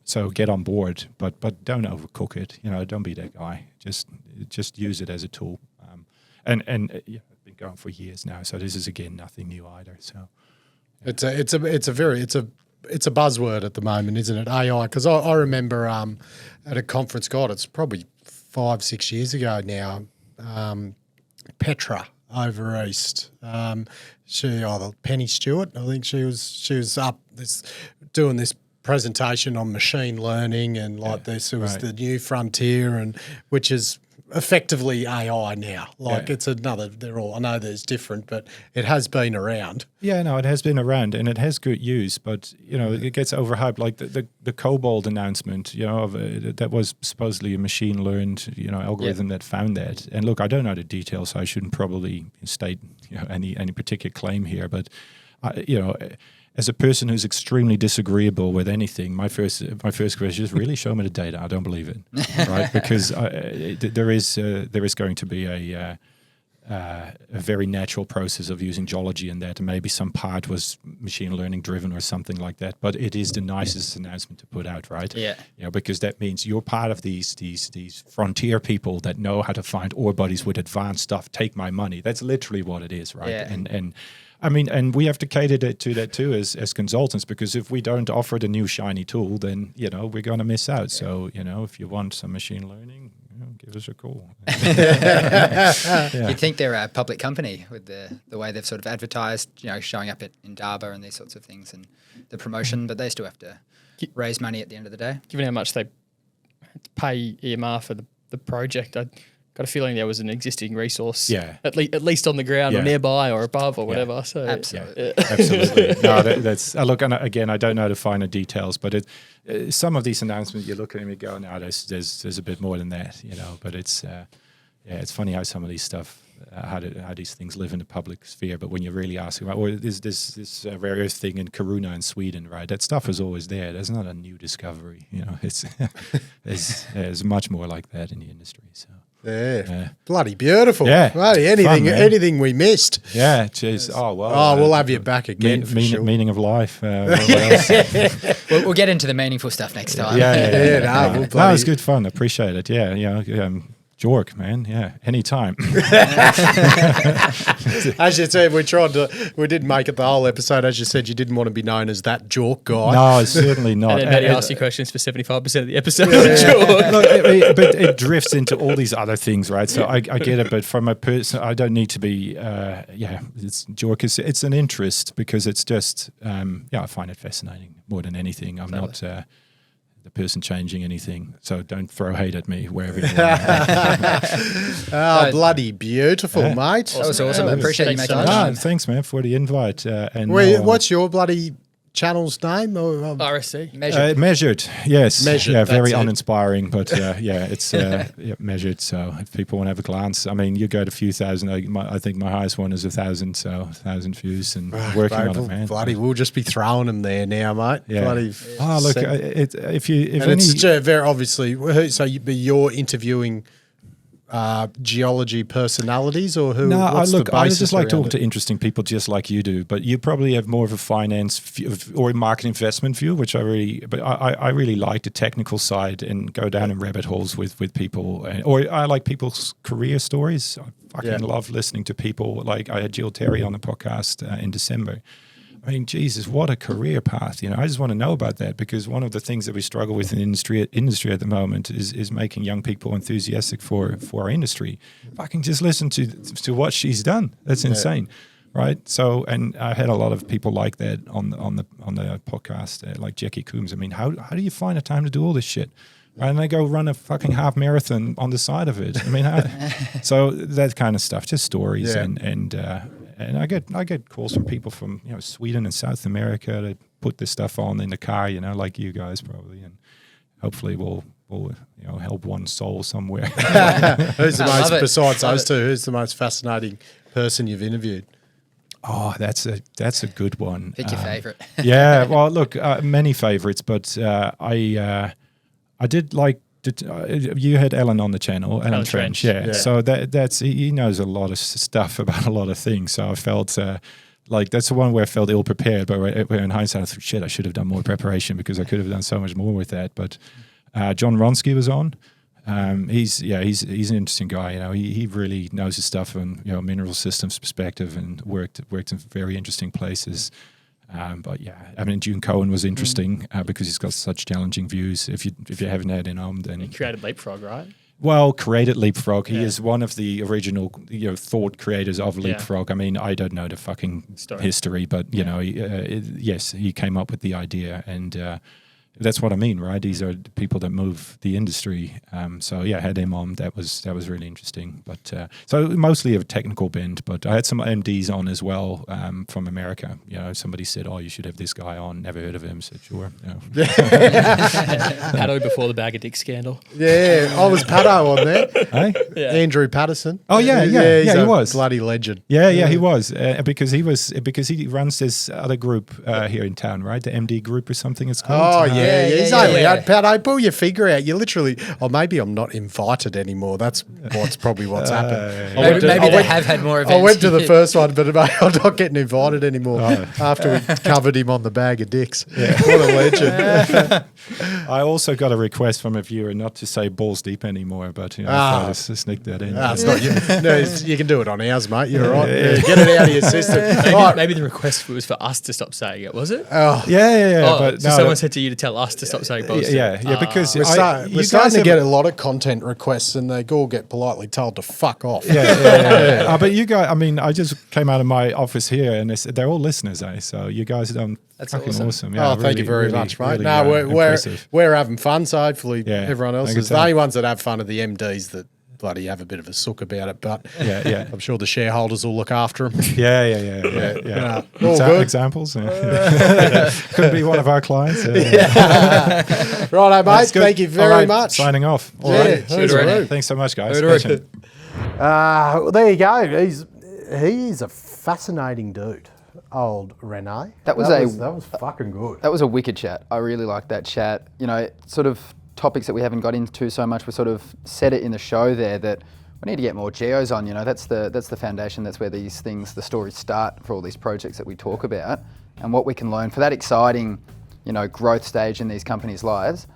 So get on board, but don't overcook it. Don't be that guy. Just use it as a tool. And I've been going for years now, so this is again nothing new either. So it's a buzzword at the moment, isn't it? AI, because I remember at a conference, God, it's probably 5-6 years ago now. Petra over east, Penny Stewart, I think she was up doing this presentation on machine learning and this. It was the new frontier, and which is effectively AI now. It's another, I know there's different, but it has been around. Yeah, no, it has been around and it has good use, but, it gets overhyped. Like the Cobalt announcement, that was supposedly a machine learned, algorithm that found that. And look, I don't know the details, so I shouldn't probably state, any particular claim here, but, as a person who's extremely disagreeable with anything, my first question is really show me the data. I don't believe it, right? Because there is going to be a very natural process of using geology in that, and maybe some part was machine learning driven or something like that. But it is the nicest announcement to put out, right? Yeah. Because that means you're part of these frontier people that know how to find ore bodies with advanced stuff. Take my money. That's literally what it is, right? Yeah. And I mean, and we have to cater to that too as consultants, because if we don't offer the new shiny tool, then we're going to miss out. So if you want some machine learning, give us a call. You'd think they're a public company with the way they've sort of advertised, showing up at Indaba and these sorts of things and the promotion, but they still have to raise money at the end of the day. Given how much they pay EMR for the project, I got a feeling there was an existing resource, at least on the ground or nearby or above or whatever. So absolutely, absolutely. No, that's look. And again, I don't know the finer details, but some of these announcements, you look at them and go, "No, there's a bit more than that," But it's it's funny how some of these stuff, how these things live in the public sphere. But when you really ask about, or there's this rare earth thing in Kiruna in Sweden, right? That stuff is always there. There's not a new discovery. It's there's much more like that in the industry. So. Yeah. Bloody beautiful. Yeah. Bloody anything we missed. Yeah, cheers. Oh, well. Oh, we'll have you back again. Meaning of life. We'll get into the meaningful stuff next time. No, it's good fun. I appreciate it. JORC, man. Yeah, anytime. As you said, we didn't make it the whole episode. As you said, you didn't want to be known as that JORC guy. No, certainly not. And then Matty asked you questions for 75% of the episode. JORC. But it drifts into all these other things, right? So I get it, but from a person, I don't need to be, it's JORC. It's an interest because it's just, I find it fascinating more than anything. I'm not... the person changing anything, so don't throw hate at me wherever you are. Bloody beautiful, mate. That was awesome. I appreciate you making the time. Thanks, man, for the invite. What's your bloody channel's name? RSC. Measured, yes. Measured, yeah, very that's it. uninspiring, but it's measured. So if people want to have a glance, I mean, you go to a few thousand. I think my highest one is 1,000, so 1,000 views, and working on it, man. Bloody, we'll just be throwing them there now, mate. Yeah. Bloody. Look, it's very obviously. So you're interviewing geology personalities, or who? No, I just like talking to interesting people just like you do, but you probably have more of a finance view or a market investment view, which I really like the technical side and go down in rabbit holes with people, or I like people's career stories. I fucking love listening to people. Like I had Jill Terry on the podcast in December. I mean, Jesus, what a career path! I just want to know about that, because one of the things that we struggle with in industry at the moment is making young people enthusiastic for our industry. If I can just listen to what she's done, that's insane, right? So, and I had a lot of people like that on the podcast, like Jackie Coombs. I mean, how do you find the time to do all this shit? And they go run a fucking half marathon on the side of it. I mean, so that kind of stuff, just stories and I get calls from people from Sweden and South America to put this stuff on in the car, like you guys probably, and hopefully we'll help one soul somewhere. Who's the most, besides those two? Who's the most fascinating person you've interviewed? Oh, that's a good one. Pick your favorite. Yeah, well, look, many favorites, but I did like. You had Alan on the channel, Alan Trench, yeah. So that's he knows a lot of stuff about a lot of things. So I felt like that's the one where I felt ill prepared. But in hindsight, I thought, shit, I should have done more preparation because I could have done so much more with that. But John Ronsky was on. He's an interesting guy. He really knows his stuff from mineral systems perspective and worked in very interesting places. But I mean, June Cohen was interesting because he's got such challenging views. If you haven't had him on, then he created Leapfrog, right? Well, created Leapfrog. He is one of the original thought creators of Leapfrog. I mean, I don't know the fucking history, but yes, he came up with the idea, and that's what I mean, right? These are the people that move the industry. So I had him on. That was really interesting. But so mostly a technical bend. But I had some MDs on as well from America. Somebody said, "Oh, you should have this guy on." Never heard of him. Said, "Sure." Paddo before the bag of dick scandal. Yeah, I was Paddo on there. Hey? Yeah. Andrew Patterson. Oh yeah, he was bloody legend. Yeah, he was because he runs this other group here in town, right? The MD group or something it's called. Oh He's only out, Pato, pull your figure out. You literally, maybe I'm not invited anymore. That's probably what's happened. Maybe they have had more events. I went to the first one, but I'm not getting invited anymore after we covered him on the bag of dicks. Yeah. What a legend. I also got a request from a viewer not to say balls deep anymore, but I just sneak that in. It's not you. No, you can do it on ours, mate. You're right. Yeah, get it out of your system. Maybe the request was for us to stop saying it, was it? But so someone said to you to tell us to stop saying balls. Because we're starting to get a lot of content requests, and they all get politely told to fuck off. But you guys, I just came out of my office here, and they're all listeners, So you guys have done fucking awesome. Yeah, thank you very much, mate. Really, we're having fun, so hopefully everyone else is. The only ones that have fun are the MDs that bloody have a bit of a sook about it, but I'm sure the shareholders will look after them. All good. Examples? Could be one of our clients. Righto, mate. Thank you very much. Signing off. All right. Thanks so much, guys. Well, there you go. He's a fascinating dude. Old Rene. That was fucking good. That was a wicked chat. I really liked that chat. Sort of topics that we haven't got into so much. We sort of said it in the show there that we need to get more geos on. That's the foundation. That's where these things, the stories start for all these projects that we talk about, and what we can learn for that exciting, growth stage in these companies' lives.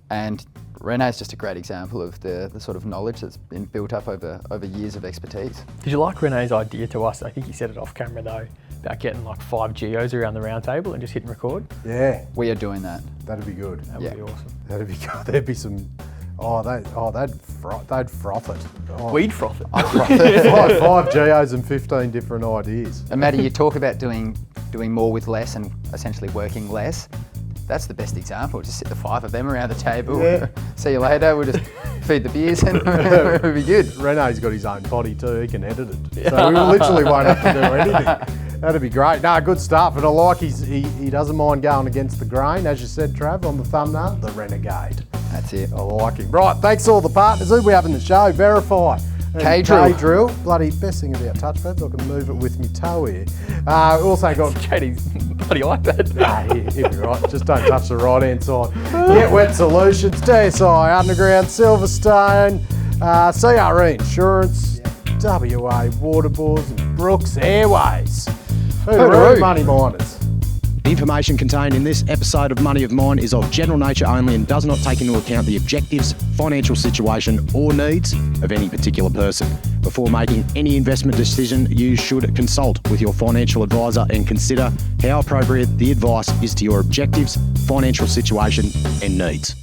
And Rene is just a great example of the sort of knowledge that's been built up over years of expertise. Did you like Rene's idea to us? I think he said it off camera though, about getting like 5 geos around the round table and just hitting record. Yeah. We are doing that. That'd be good. That would be awesome. That'd be good. There'd be some, they'd froth it. We'd froth it. I'd froth it. 5 geos and 15 different ideas. And Matty, you talk about doing more with less and essentially working less. That's the best example. Just sit the 5 of them around the table. Yeah. See you later. We'll just feed the beers and it'll be good. Rene's got his own body too. He can edit it. So we literally won't have to do anything. That'd be great. No, good start. But I like he doesn't mind going against the grain. As you said, Trav, on the thumbnail, the Renegade. That's it. I like him. Right, thanks to all the partners. Who we have in the show? VRIFY. K-Drill. Bloody best thing about touchpads, I can move it with my toe here. Also got... JD's bloody like that. He'll be right. Just don't touch the right-hand side. GetWet Solutions, DSI Underground, Silverstone, CRE Insurance, WA Waterboards, and Brooks Airways. Hooroo, money miners. The information contained in this episode of Money of Mine is of general nature only and does not take into account the objectives, financial situation or needs of any particular person. Before making any investment decision, you should consult with your financial advisor and consider how appropriate the advice is to your objectives, financial situation and needs.